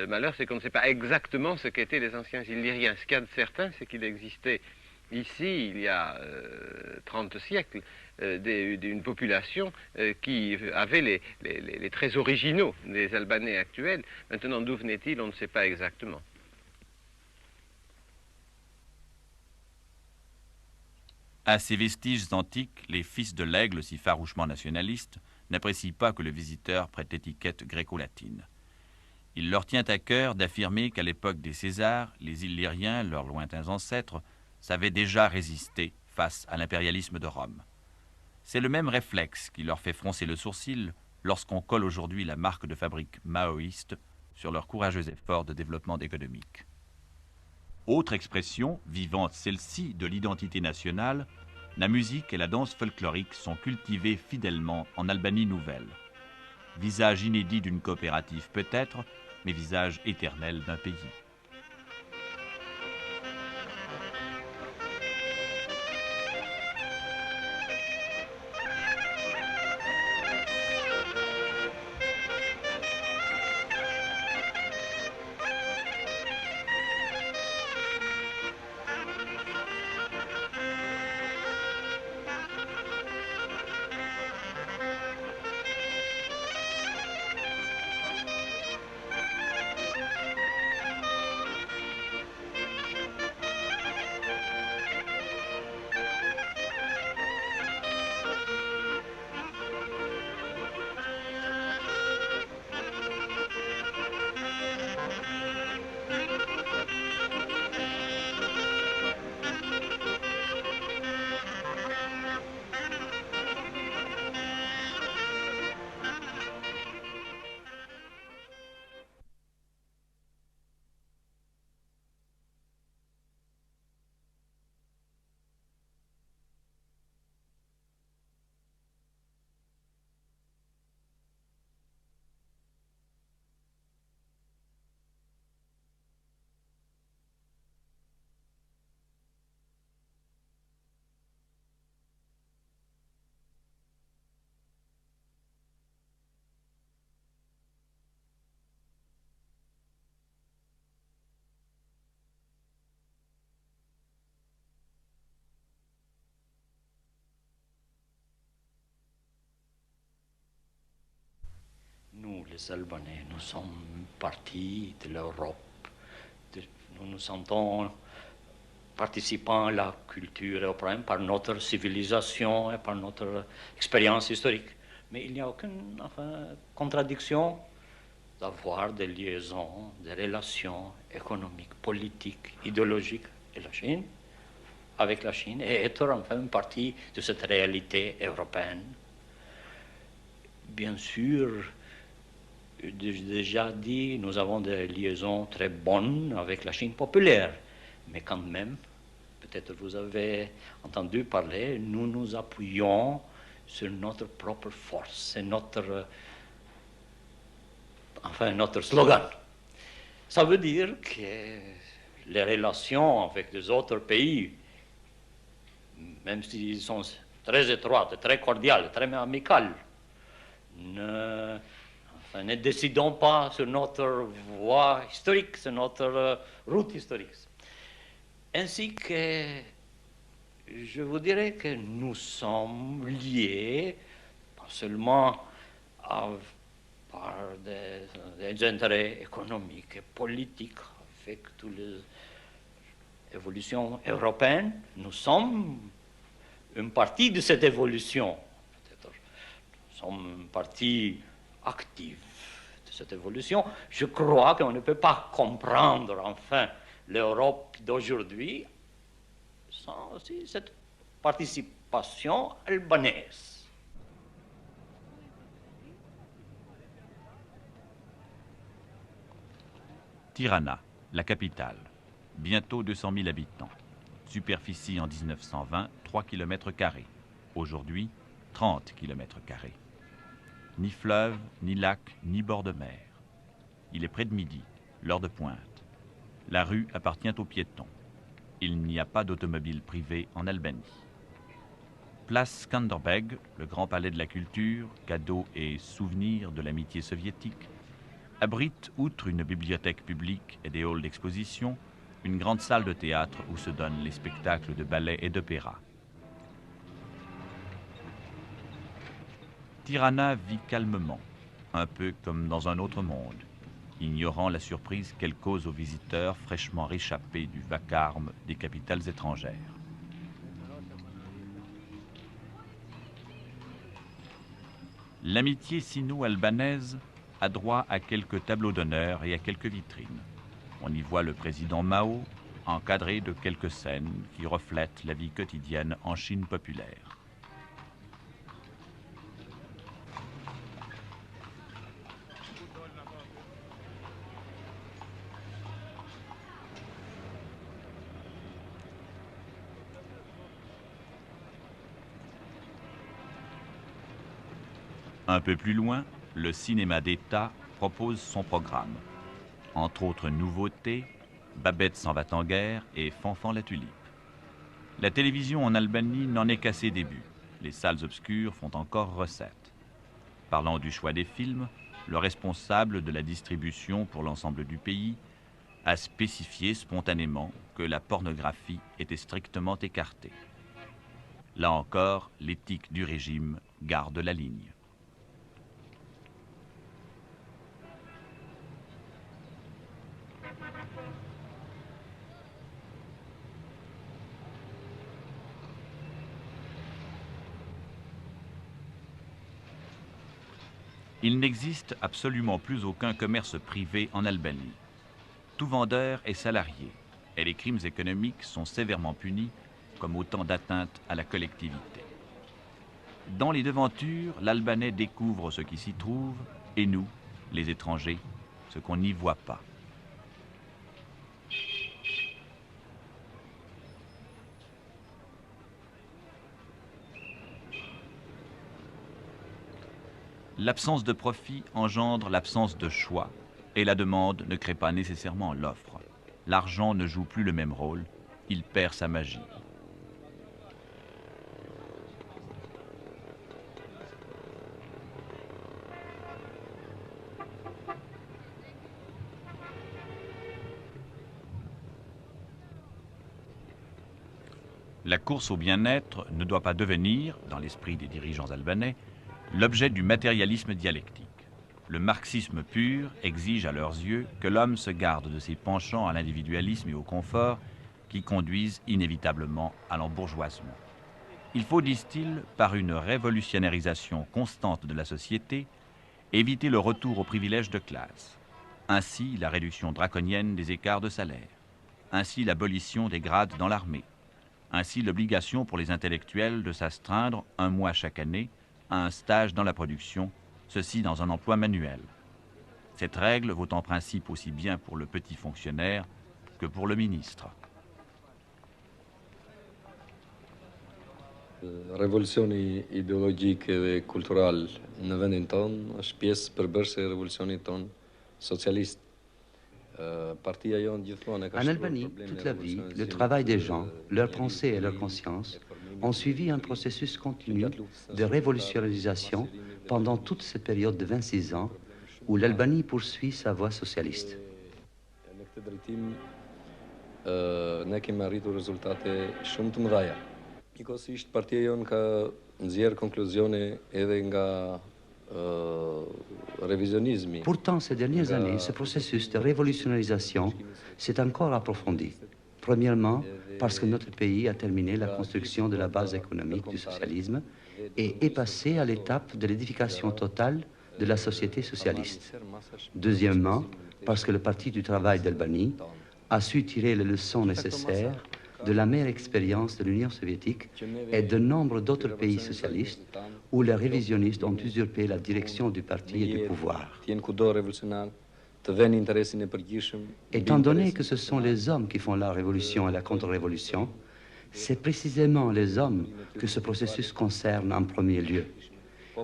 Speaker 3: Malheur, c'est qu'on ne sait pas exactement ce qu'étaient les anciens Illyriens. Ce qu'il y a de certain, c'est qu'il existait ici, il y a 30 siècles, une population qui avait les traits originaux des Albanais actuels. Maintenant, d'où venait-il, on ne sait pas exactement.
Speaker 1: À ces vestiges antiques, les fils de l'aigle, si farouchement nationalistes, n'apprécient pas que le visiteur prête l'étiquette gréco-latine. Il leur tient à cœur d'affirmer qu'à l'époque des Césars, les Illyriens, leurs lointains ancêtres, savaient déjà résister face à l'impérialisme de Rome. C'est le même réflexe qui leur fait froncer le sourcil lorsqu'on colle aujourd'hui la marque de fabrique maoïste sur leur courageux effort de développement économique. Autre expression, vivante celle-ci, de l'identité nationale, la musique et la danse folklorique sont cultivées fidèlement en Albanie nouvelle. Visage inédit d'une coopérative peut-être, mais visage éternel d'un pays.
Speaker 9: les Albanais, nous sommes partie de l'Europe. Nous nous sentons participants à la culture européenne par notre civilisation et par notre expérience historique. Mais il n'y a aucune contradiction d'avoir des liaisons, des relations économiques, politiques, idéologiques avec la Chine et être une partie de cette réalité européenne. Bien sûr, j'ai déjà dit, nous avons des liaisons très bonnes avec la Chine populaire, mais quand même, peut-être vous avez entendu parler, nous nous appuyons sur notre propre force, c'est notre slogan. Ça veut dire que les relations avec les autres pays, même s'ils sont très étroites, très cordiales, très amicales, ne décidons pas sur notre voie historique, sur notre route historique. Ainsi que je vous dirais que nous sommes liés, pas seulement par des intérêts économiques et politiques, avec toutes les évolutions européennes, nous sommes une partie de cette évolution. Nous sommes une partie active de cette évolution. Je crois qu'on ne peut pas comprendre, enfin, l'Europe d'aujourd'hui sans aussi cette participation albanaise.
Speaker 1: Tirana, la capitale. Bientôt 200 000 habitants. Superficie en 1920, 3 km². Aujourd'hui, 30 km². Ni fleuve, ni lac, ni bord de mer. Il est près de midi, l'heure de pointe. La rue appartient aux piétons. Il n'y a pas d'automobile privée en Albanie. Place Skanderbeg, le grand palais de la culture, cadeau et souvenir de l'amitié soviétique, abrite, outre une bibliothèque publique et des halls d'exposition, une grande salle de théâtre où se donnent les spectacles de ballet et d'opéra. Tirana vit calmement, un peu comme dans un autre monde, ignorant la surprise qu'elle cause aux visiteurs fraîchement réchappés du vacarme des capitales étrangères. L'amitié sino-albanaise a droit à quelques tableaux d'honneur et à quelques vitrines. On y voit le président Mao, encadré de quelques scènes qui reflètent la vie quotidienne en Chine populaire. Un peu plus loin, le cinéma d'État propose son programme. Entre autres nouveautés, Babette s'en va en guerre et Fanfan la tulipe. La télévision en Albanie n'en est qu'à ses débuts. Les salles obscures font encore recette. Parlant du choix des films, le responsable de la distribution pour l'ensemble du pays a spécifié spontanément que la pornographie était strictement écartée. Là encore, l'éthique du régime garde la ligne. Il n'existe absolument plus aucun commerce privé en Albanie. Tout vendeur est salarié et les crimes économiques sont sévèrement punis comme autant d'atteintes à la collectivité. Dans les devantures, l'Albanais découvre ce qui s'y trouve et nous, les étrangers, ce qu'on n'y voit pas. L'absence de profit engendre l'absence de choix et la demande ne crée pas nécessairement l'offre. L'argent ne joue plus le même rôle, il perd sa magie. La course au bien-être ne doit pas devenir, dans l'esprit des dirigeants albanais, l'objet du matérialisme dialectique. Le marxisme pur exige à leurs yeux que l'homme se garde de ses penchants à l'individualisme et au confort qui conduisent inévitablement à l'embourgeoisement. Il faut, disent-ils, par une révolutionnarisation constante de la société, éviter le retour aux privilèges de classe. Ainsi, la réduction draconienne des écarts de salaire. Ainsi, l'abolition des grades dans l'armée. Ainsi, l'obligation pour les intellectuels de s'astreindre 1 mois chaque année à un stage dans la production, ceci dans un emploi manuel. Cette règle vaut en principe aussi bien pour le petit fonctionnaire que pour le ministre.
Speaker 10: Rewolucjoni ideologiche e culturale në vendin tonë është pjesë përbërëse e revolucionit tonë socialiste.
Speaker 7: En Albanie, toute la vie, le travail des gens, leurs pensées et leur conscience ont suivi un processus continu de révolutionnalisation pendant toute cette période de 26 ans où l'Albanie poursuit sa voie socialiste.
Speaker 10: Njëkohësisht partia jonë ka nxjerrë konkluzione edhe nga révisionnisme.
Speaker 7: Pourtant, ces dernières années, ce processus de révolutionnalisation s'est encore approfondi. Premièrement, parce que notre pays a terminé la construction de la base économique du socialisme et est passé à l'étape de l'édification totale de la société socialiste. Deuxièmement, parce que le Parti du travail d'Albanie a su tirer les leçons nécessaires de la mère expérience de l'Union soviétique et de nombre d'autres pays socialistes où les révisionnistes ont usurpé la direction du parti et du pouvoir. Étant donné que ce sont les hommes qui font la révolution et la contre-révolution, c'est précisément les hommes que ce processus concerne en premier lieu.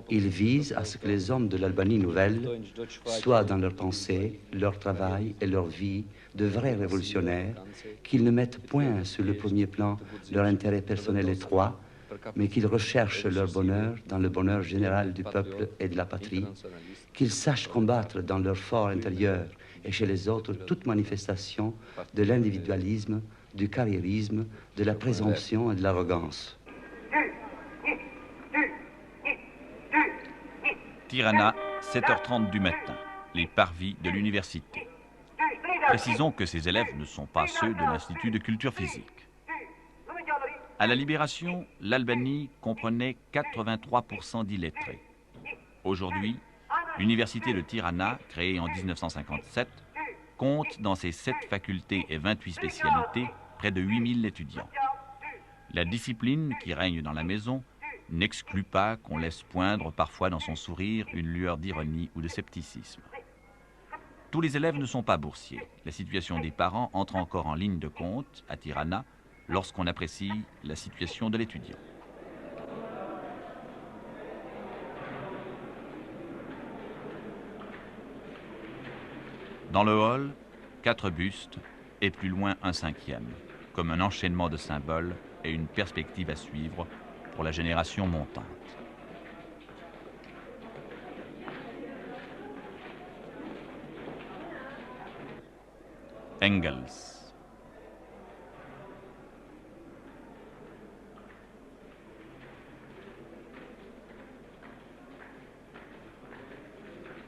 Speaker 7: Il vise à ce que les hommes de l'Albanie nouvelle soient dans leur pensée, leur travail et leur vie de vrais révolutionnaires, qu'ils ne mettent point sur le premier plan leur intérêt personnel étroit, mais qu'ils recherchent leur bonheur dans le bonheur général du peuple et de la patrie, qu'ils sachent combattre dans leur fort intérieur et chez les autres toute manifestation de l'individualisme, du carriérisme, de la présomption et de l'arrogance.
Speaker 1: Tirana, 7h30 du matin, les parvis de l'université. Précisons que ces élèves ne sont pas ceux de l'Institut de culture physique. À la Libération, l'Albanie comprenait 83% d'illettrés. Aujourd'hui, l'université de Tirana, créée en 1957, compte dans ses 7 facultés et 28 spécialités près de 8000 étudiants. La discipline qui règne dans la maison n'exclut pas qu'on laisse poindre parfois dans son sourire une lueur d'ironie ou de scepticisme. Tous les élèves ne sont pas boursiers. La situation des parents entre encore en ligne de compte à Tirana lorsqu'on apprécie la situation de l'étudiant. Dans le hall, 4 bustes et plus loin un 5e, comme un enchaînement de symboles et une perspective à suivre pour la génération montante. Engels.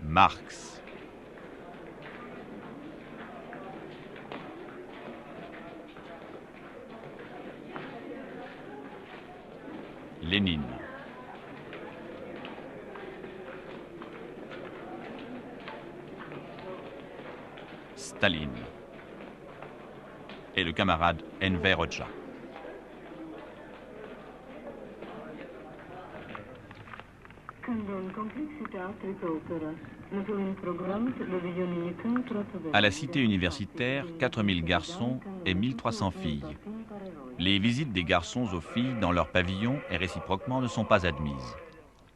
Speaker 1: Marx. Lénine. Staline. Et le camarade Enver Hoxha. À la cité universitaire, 4000 garçons et 1300 filles. Les visites des garçons aux filles dans leur pavillon et réciproquement ne sont pas admises.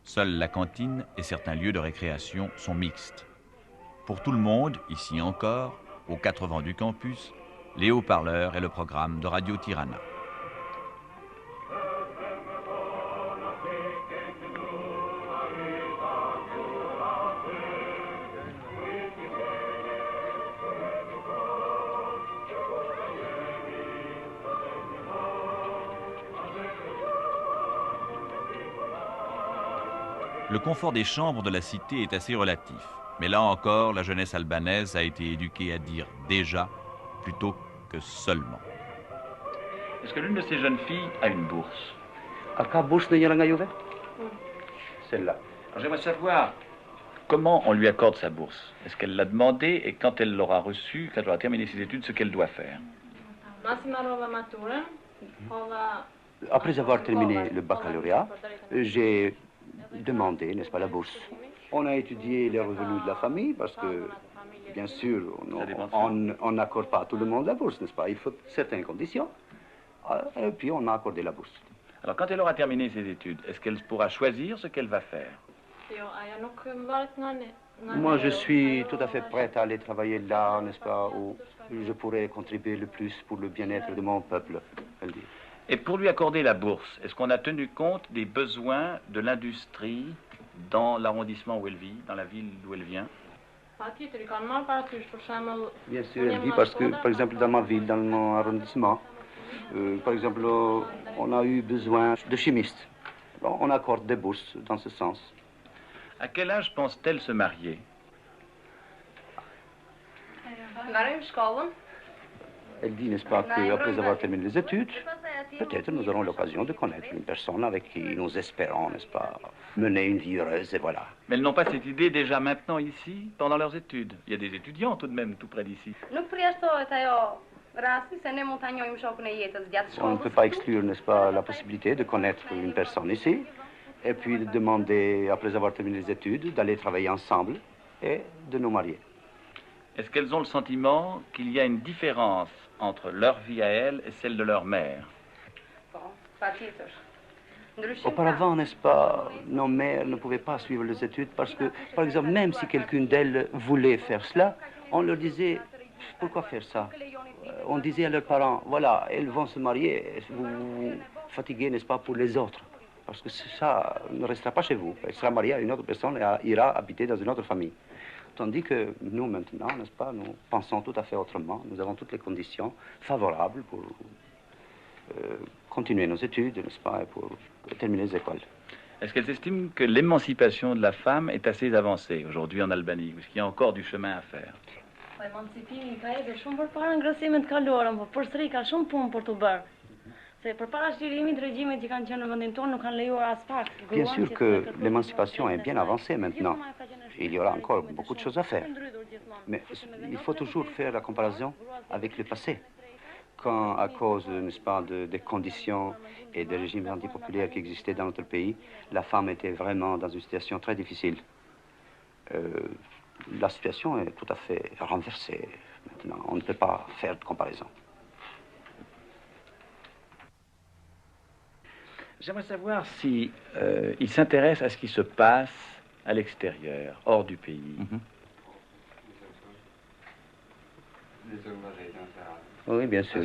Speaker 1: Seule la cantine et certains lieux de récréation sont mixtes. Pour tout le monde, ici encore, aux 4 vents du campus, les haut-parleurs et le programme de Radio Tirana. Le confort des chambres de la cité est assez relatif. Mais là encore, la jeunesse albanaise a été éduquée à dire déjà plutôt que seulement.
Speaker 5: Est-ce que l'une de ces jeunes filles a une bourse? Celle-là. Alors j'aimerais savoir comment on lui accorde sa bourse. Est-ce qu'elle l'a demandé et quand elle l'aura reçue, quand elle aura terminé ses études, ce qu'elle doit faire?
Speaker 7: Après avoir terminé le baccalauréat, j'ai demandé, n'est-ce pas, la bourse. On a étudié les revenus de la famille parce que, bien sûr, on n'accorde pas à tout le monde la bourse, n'est-ce pas? Il faut certaines conditions. Et puis on a accordé la bourse.
Speaker 5: Alors quand elle aura terminé ses études, est-ce qu'elle pourra choisir ce qu'elle va faire?
Speaker 7: Moi, je suis tout à fait prête à aller travailler là, n'est-ce pas, où je pourrais contribuer le plus pour le bien-être de mon peuple, elle dit.
Speaker 5: Et pour lui accorder la bourse, est-ce qu'on a tenu compte des besoins de l'industrie dans l'arrondissement où elle vit, dans la ville d'où elle vient?
Speaker 7: Bien sûr, elle dit parce que, par exemple, dans ma ville, dans mon arrondissement, par exemple, on a eu besoin de chimistes. Bon, on accorde des bourses dans ce sens.
Speaker 5: À quel âge pense-t-elle se marier?
Speaker 7: Elle dit, n'est-ce pas, qu'après avoir terminé les études, peut-être nous aurons l'occasion de connaître une personne avec qui nous espérons, n'est-ce pas, mener une vie heureuse, et voilà.
Speaker 5: Mais elles n'ont pas cette idée déjà maintenant ici, pendant leurs études? Il y a des étudiants tout de même tout près d'ici.
Speaker 7: On ne peut pas exclure, n'est-ce pas, la possibilité de connaître une personne ici, et puis de demander, après avoir terminé les études, d'aller travailler ensemble et de nous marier.
Speaker 5: Est-ce qu'elles ont le sentiment qu'il y a une différence entre leur vie à elles et celle de leur mère?
Speaker 7: Auparavant, n'est-ce pas, nos mères ne pouvaient pas suivre les études parce que, par exemple, même si quelqu'une d'elles voulait faire cela, on leur disait, pourquoi faire ça? On disait à leurs parents, voilà, elles vont se marier, vous vous fatiguez, n'est-ce pas, pour les autres. Parce que ça ne restera pas chez vous. Elle sera mariée à une autre personne et ira habiter dans une autre famille. Tandis que nous, maintenant, n'est-ce pas, nous pensons tout à fait autrement. Nous avons toutes les conditions favorables pour continuer nos études, n'est-ce pas, et pour terminer les écoles.
Speaker 5: Est-ce qu'elles estiment que l'émancipation de la femme est assez avancée aujourd'hui en Albanie? Ou est-ce qu'il y a encore du chemin à faire?
Speaker 7: Bien sûr que l'émancipation est bien avancée maintenant. Il y aura encore beaucoup de choses à faire. Mais il faut toujours faire la comparaison avec le passé. Quand, à cause, n'est-ce pas, des conditions et des régimes antipopulaires qui existaient dans notre pays, la femme était vraiment dans une situation très difficile. La situation est tout à fait renversée maintenant. On ne peut pas faire de comparaison.
Speaker 5: J'aimerais savoir si il s'intéresse à ce qui se passe à l'extérieur, hors du pays.
Speaker 7: Oui, bien sûr.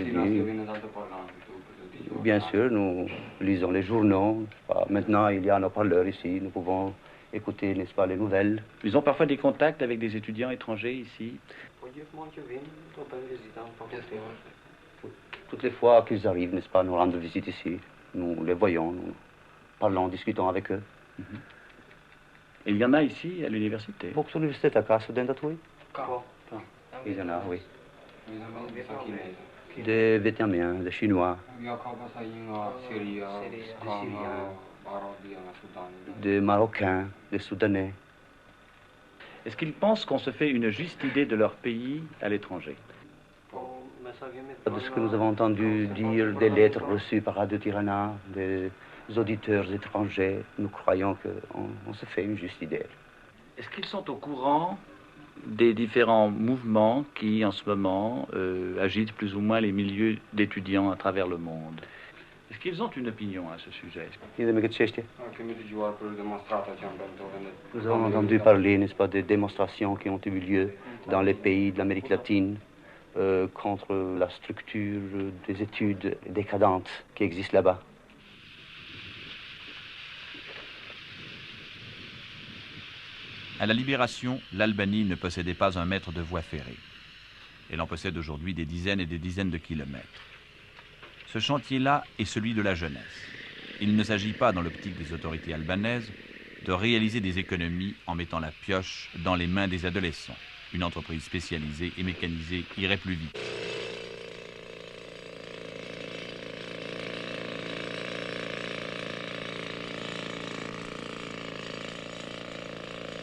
Speaker 7: Bien sûr, nous lisons les journaux. Maintenant, il y a un haut-parleur ici. Nous pouvons écouter, n'est-ce pas, les nouvelles.
Speaker 5: Ils ont parfois des contacts avec des étudiants étrangers ici?
Speaker 7: Toutes les fois qu'ils arrivent, n'est-ce pas, nous rendre visite ici. Nous les voyons, nous parlons, discutons avec eux.
Speaker 5: Il y en a ici, à l'université?
Speaker 7: Beaucoup d'universités à Casa d'Endatouille. Il y en a, oui. Des Vietnamiens, des Chinois, des Marocains, des Soudanais.
Speaker 5: Est-ce qu'ils pensent qu'on se fait une juste idée de leur pays à l'étranger?
Speaker 7: De ce que nous avons entendu dire, des lettres reçues par Radio Tirana, des auditeurs étrangers, nous croyons qu'on se fait une juste idée.
Speaker 5: Est-ce qu'ils sont au courant des différents mouvements qui, en ce moment, agitent plus ou moins les milieux d'étudiants à travers le monde? Est-ce qu'ils ont une opinion à ce sujet?
Speaker 7: Nous avons entendu parler, n'est-ce pas, des démonstrations qui ont eu lieu dans les pays de l'Amérique latine contre la structure des études décadentes qui existent là-bas.
Speaker 1: À la Libération, l'Albanie ne possédait pas un mètre de voie ferrée. Elle en possède aujourd'hui des dizaines et des dizaines de kilomètres. Ce chantier-là est celui de la jeunesse. Il ne s'agit pas, dans l'optique des autorités albanaises, de réaliser des économies en mettant la pioche dans les mains des adolescents. Une entreprise spécialisée et mécanisée irait plus vite.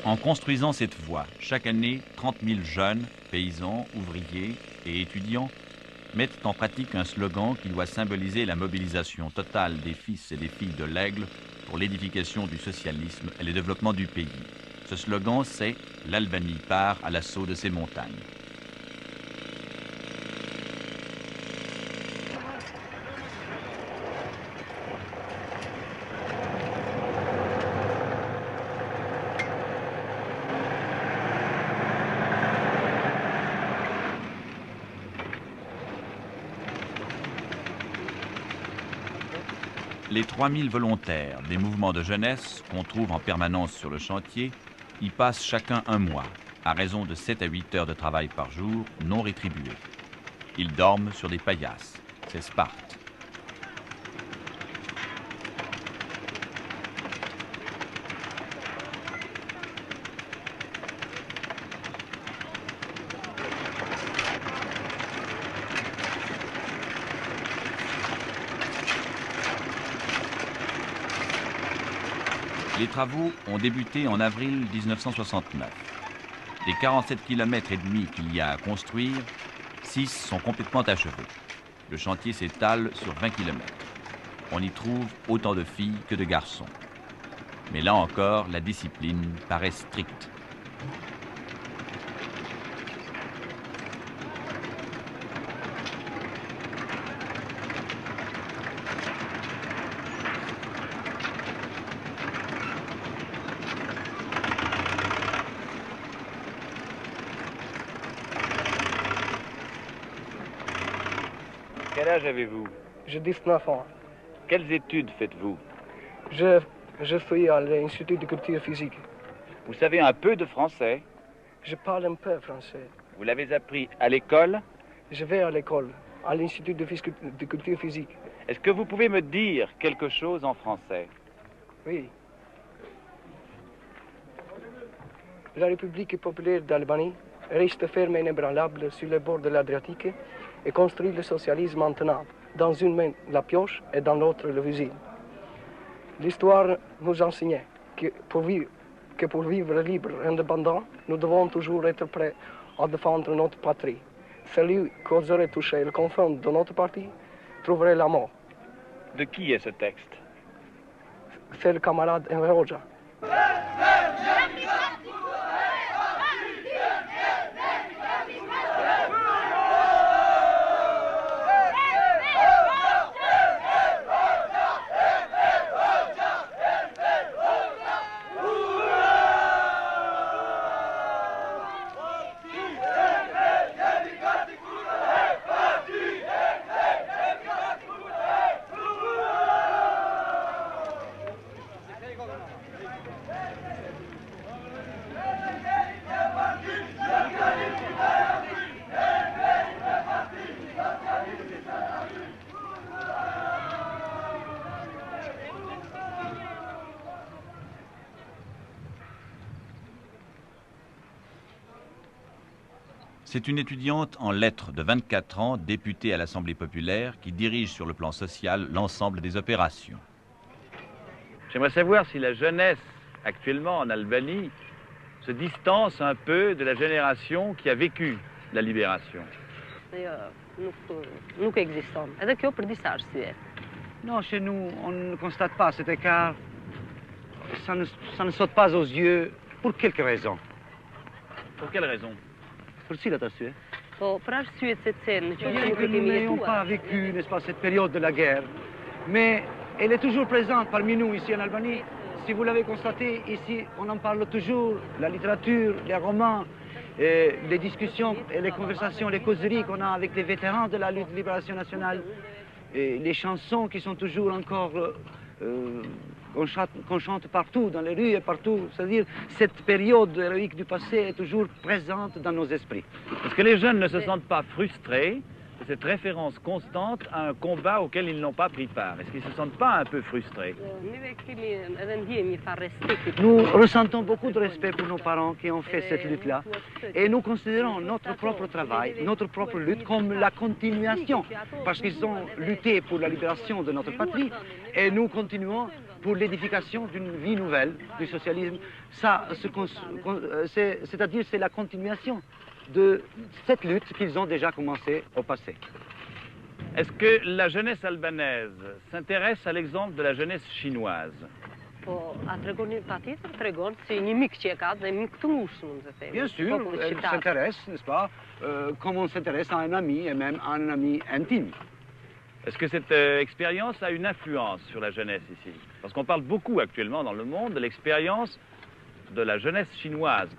Speaker 1: En construisant cette voie, chaque année, 30 000 jeunes, paysans, ouvriers et étudiants mettent en pratique un slogan qui doit symboliser la mobilisation totale des fils et des filles de l'Aigle pour l'édification du socialisme et le développement du pays. Ce slogan, c'est « L'Albanie part à l'assaut de ses montagnes ». Les 3000 volontaires des mouvements de jeunesse qu'on trouve en permanence sur le chantier y passent chacun un mois, à raison de 7 à 8 heures de travail par jour, non rétribuées. Ils dorment sur des paillasses. C'est Sparte. Les travaux ont débuté en avril 1969. Des 47 km et demi qu'il y a à construire, 6 sont complètement achevés. Le chantier s'étale sur 20 km. On y trouve autant de filles que de garçons. Mais là encore, la discipline paraît stricte.
Speaker 5: Quel âge avez-vous?
Speaker 11: J'ai 19 ans.
Speaker 5: Quelles études faites-vous?
Speaker 11: Je suis à l'Institut de culture physique.
Speaker 5: Vous savez un peu de français?
Speaker 11: Je parle un peu français.
Speaker 5: Vous l'avez appris à l'école?
Speaker 11: Je vais à l'école, à l'Institut de culture physique.
Speaker 5: Est-ce que vous pouvez me dire quelque chose en français?
Speaker 11: Oui. La République populaire d'Albanie reste ferme et inébranlable sur les bords de l'Adriatique et construit le socialisme en tenant dans une main la pioche et dans l'autre le fusil. L'histoire nous enseignait que pour vivre libre et indépendant, nous devons toujours être prêts à défendre notre patrie. Celui qui oserait toucher le confort de notre parti trouverait la mort.
Speaker 5: De qui est ce texte?
Speaker 11: C'est le camarade Enver Hoxha.
Speaker 1: C'est une étudiante en lettres de 24 ans, députée à l'Assemblée populaire, qui dirige sur le plan social l'ensemble des opérations.
Speaker 5: J'aimerais savoir si la jeunesse actuellement en Albanie se distance un peu de la génération qui a vécu la libération.
Speaker 12: Non, chez nous, on ne constate pas cet écart. Ça ne saute pas aux yeux pour quelques raisons.
Speaker 5: Pour quelles raisons?
Speaker 12: Pour cilat arsye. Nous n'ayons pas vécu, n'est-ce pas, cette période de la guerre. Mais elle est toujours présente parmi nous ici en Albanie. Si vous l'avez constaté, ici, on en parle toujours. La littérature, les romans, les discussions et les conversations, les causeries qu'on a avec les vétérans de la lutte de libération nationale. Et les chansons qui sont toujours encore... qu'on chante partout, dans les rues et partout. C'est-à-dire, cette période héroïque du passé est toujours présente dans nos esprits.
Speaker 5: Est-ce que les jeunes ne se sentent pas frustrés de cette référence constante à un combat auquel ils n'ont pas pris part? Est-ce qu'ils ne se sentent pas un peu frustrés?
Speaker 12: Nous ressentons beaucoup de respect pour nos parents qui ont fait cette lutte-là. Et nous considérons notre propre travail, notre propre lutte comme la continuation. Parce qu'ils ont lutté pour la libération de notre patrie et nous continuons pour l'édification d'une vie nouvelle, du socialisme. Ça, c'est-à-dire c'est la continuation de cette lutte qu'ils ont déjà commencée au passé.
Speaker 5: Est-ce que la jeunesse albanaise s'intéresse à l'exemple de la jeunesse chinoise?
Speaker 12: Bien sûr, elle s'intéresse, n'est-ce pas, comme on s'intéresse à un ami, et même à un ami intime.
Speaker 5: Est-ce que cette expérience a une influence sur la jeunesse ici? Parce qu'on parle beaucoup actuellement dans le monde de l'expérience de la jeunesse chinoise.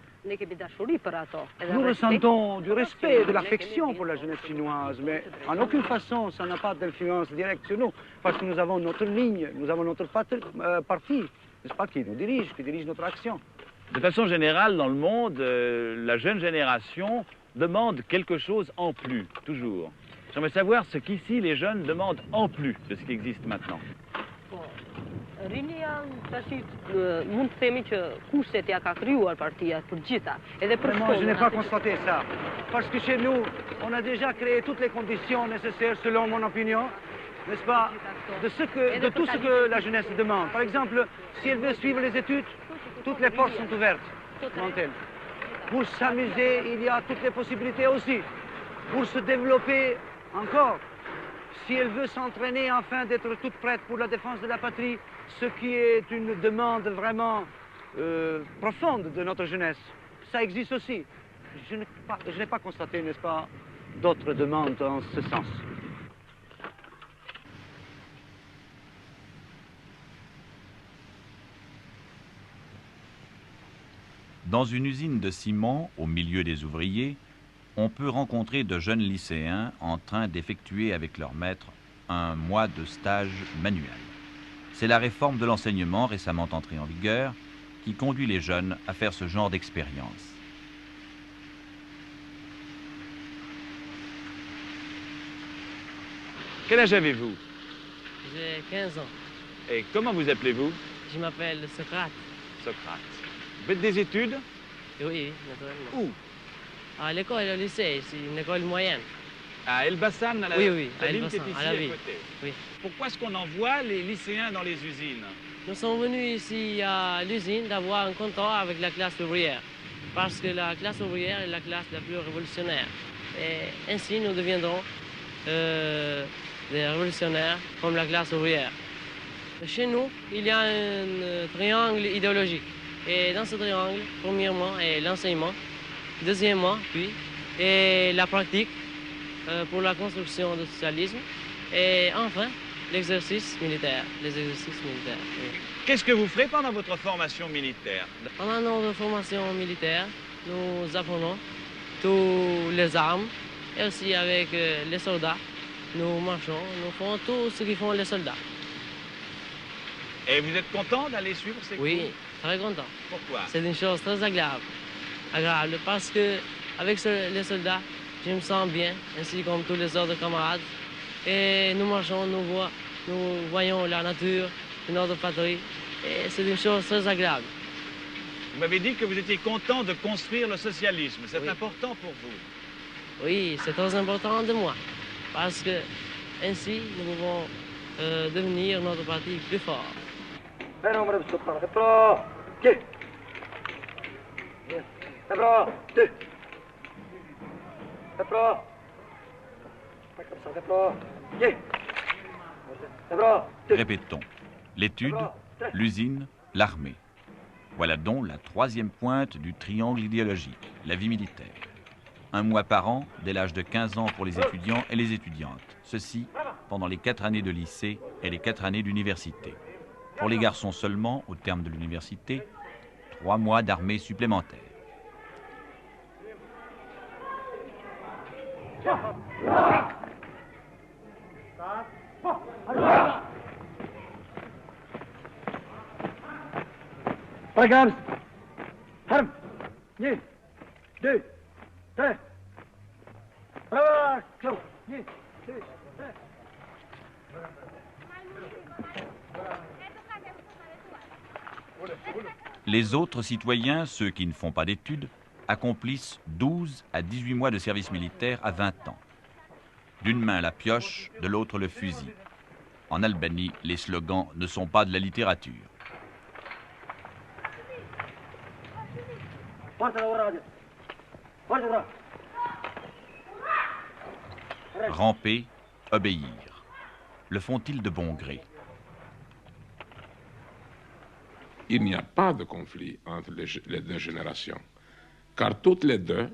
Speaker 12: Nous ressentons du respect et de l'affection pour la jeunesse chinoise, mais en aucune façon ça n'a pas d'influence directe sur nous, parce que nous avons notre ligne, nous avons notre parti, n'est-ce pas, qui nous dirige, qui dirige notre action.
Speaker 5: De façon générale, dans le monde, la jeune génération demande quelque chose en plus, toujours. J'aimerais savoir ce qu'ici les jeunes demandent en plus de ce qui existe maintenant.
Speaker 12: Vraiment, je n'ai pas constaté ça. Parce que chez nous, on a déjà créé toutes les conditions nécessaires, selon mon opinion, n'est-ce pas, de tout ce que la jeunesse demande. Par exemple, si elle veut suivre les études, toutes les portes sont ouvertes devant elle. Pour s'amuser, il y a toutes les possibilités aussi. Pour se développer encore, si elle veut s'entraîner afin d'être toute prête pour la défense de la patrie, ce qui est une demande vraiment profonde de notre jeunesse, ça existe aussi. Je n'ai pas constaté, n'est-ce pas, d'autres demandes en ce sens.
Speaker 1: Dans une usine de ciment, au milieu des ouvriers, on peut rencontrer de jeunes lycéens en train d'effectuer avec leur maître un mois de stage manuel. C'est la réforme de l'enseignement récemment entrée en vigueur qui conduit les jeunes à faire ce genre d'expérience.
Speaker 5: Quel âge avez-vous?
Speaker 13: J'ai 15 ans.
Speaker 5: Et comment vous appelez-vous?
Speaker 13: Je m'appelle Socrate.
Speaker 5: Socrate. Vous faites des études?
Speaker 13: Oui, naturellement.
Speaker 5: Où?
Speaker 13: À l'école et au lycée, c'est une école moyenne.
Speaker 5: À Elbasan, à la,
Speaker 13: oui,
Speaker 5: la
Speaker 13: à
Speaker 5: ville qui est
Speaker 13: Elbasan,
Speaker 5: ici
Speaker 13: à la
Speaker 5: à
Speaker 13: ville.
Speaker 5: côté.
Speaker 13: Oui.
Speaker 5: Pourquoi est-ce qu'on envoie les lycéens dans les usines?
Speaker 13: Nous sommes venus ici à l'usine d'avoir un contact avec la classe ouvrière. Parce que la classe ouvrière est la classe la plus révolutionnaire. Et ainsi, nous deviendrons des révolutionnaires comme la classe ouvrière. Chez nous, il y a un triangle idéologique. Et dans ce triangle, premièrement, est l'enseignement, deuxièmement, puis, et la pratique pour la construction du socialisme, et enfin, l'exercice militaire, les exercices militaires. Oui.
Speaker 5: Qu'est-ce que vous ferez pendant votre formation militaire?
Speaker 13: Pendant notre formation militaire, nous apprenons toutes les armes, et aussi avec les soldats, nous marchons, nous faisons tout ce qu'ils font les soldats.
Speaker 5: Et vous êtes content d'aller suivre ces cours?
Speaker 13: Oui, très content.
Speaker 5: Pourquoi?
Speaker 13: C'est une chose très agréable. Agréable parce que avec les soldats, je me sens bien, ainsi comme tous les autres camarades. Et nous marchons, nous voyons la nature de notre patrie. Et c'est une chose très agréable.
Speaker 5: Vous m'avez dit que vous étiez content de construire le socialisme. C'est
Speaker 13: Oui.
Speaker 5: important pour vous?
Speaker 13: Oui, c'est très important de moi. Parce que ainsi, nous pouvons devenir notre parti plus fort.
Speaker 1: Répétons. L'étude, l'usine, l'armée. Voilà donc la troisième pointe du triangle idéologique, la vie militaire. Un mois par an, dès l'âge de 15 ans pour les étudiants et les étudiantes. Ceci pendant les 4 années de lycée et les 4 années d'université. Pour les garçons seulement, au terme de l'université, 3 mois d'armée supplémentaire.
Speaker 12: Regarde. Harm. 1, 2, 3. Action.
Speaker 1: Les autres citoyens, ceux qui ne font pas d'études, accomplissent 12 à 18 mois de service militaire à 20 ans. D'une main la pioche, de l'autre le fusil. En Albanie, les slogans ne sont pas de la littérature. Ramper, obéir. Le font-ils de bon gré?
Speaker 4: Il n'y a pas de conflit entre les deux générations, car toutes les deux,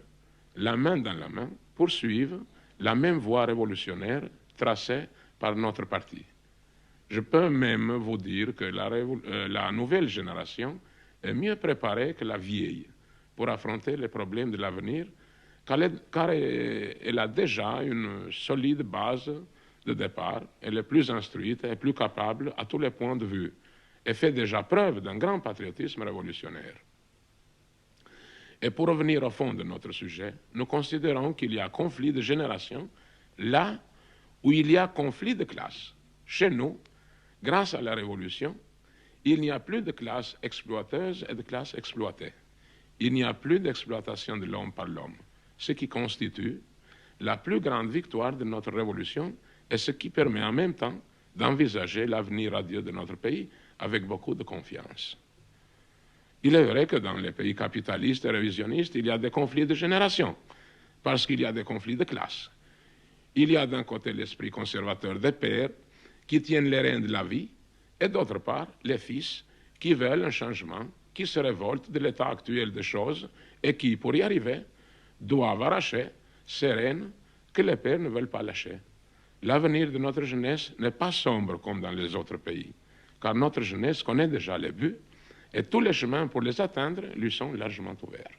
Speaker 4: la main dans la main, poursuivent la même voie révolutionnaire tracée par notre parti. Je peux même vous dire que la nouvelle génération est mieux préparée que la vieille pour affronter les problèmes de l'avenir, car elle a déjà une solide base de départ, elle est plus instruite et plus capable à tous les points de vue, et fait déjà preuve d'un grand patriotisme révolutionnaire. Et pour revenir au fond de notre sujet, nous considérons qu'il y a conflit de génération là où il y a conflit de classe. Chez nous, grâce à la Révolution, il n'y a plus de classe exploiteuse et de classe exploitée. Il n'y a plus d'exploitation de l'homme par l'homme, ce qui constitue la plus grande victoire de notre Révolution et ce qui permet en même temps d'envisager l'avenir radieux de notre pays avec beaucoup de confiance. Il est vrai que dans les pays capitalistes et révisionnistes, il y a des conflits de génération, parce qu'il y a des conflits de classe. Il y a d'un côté l'esprit conservateur des pères qui tiennent les rênes de la vie, et d'autre part les fils qui veulent un changement, qui se révoltent de l'état actuel des choses et qui, pour y arriver, doivent arracher ces rênes que les pères ne veulent pas lâcher. L'avenir de notre jeunesse n'est pas sombre comme dans les autres pays, car notre jeunesse connaît déjà les buts et tous les chemins pour les atteindre lui sont largement ouverts.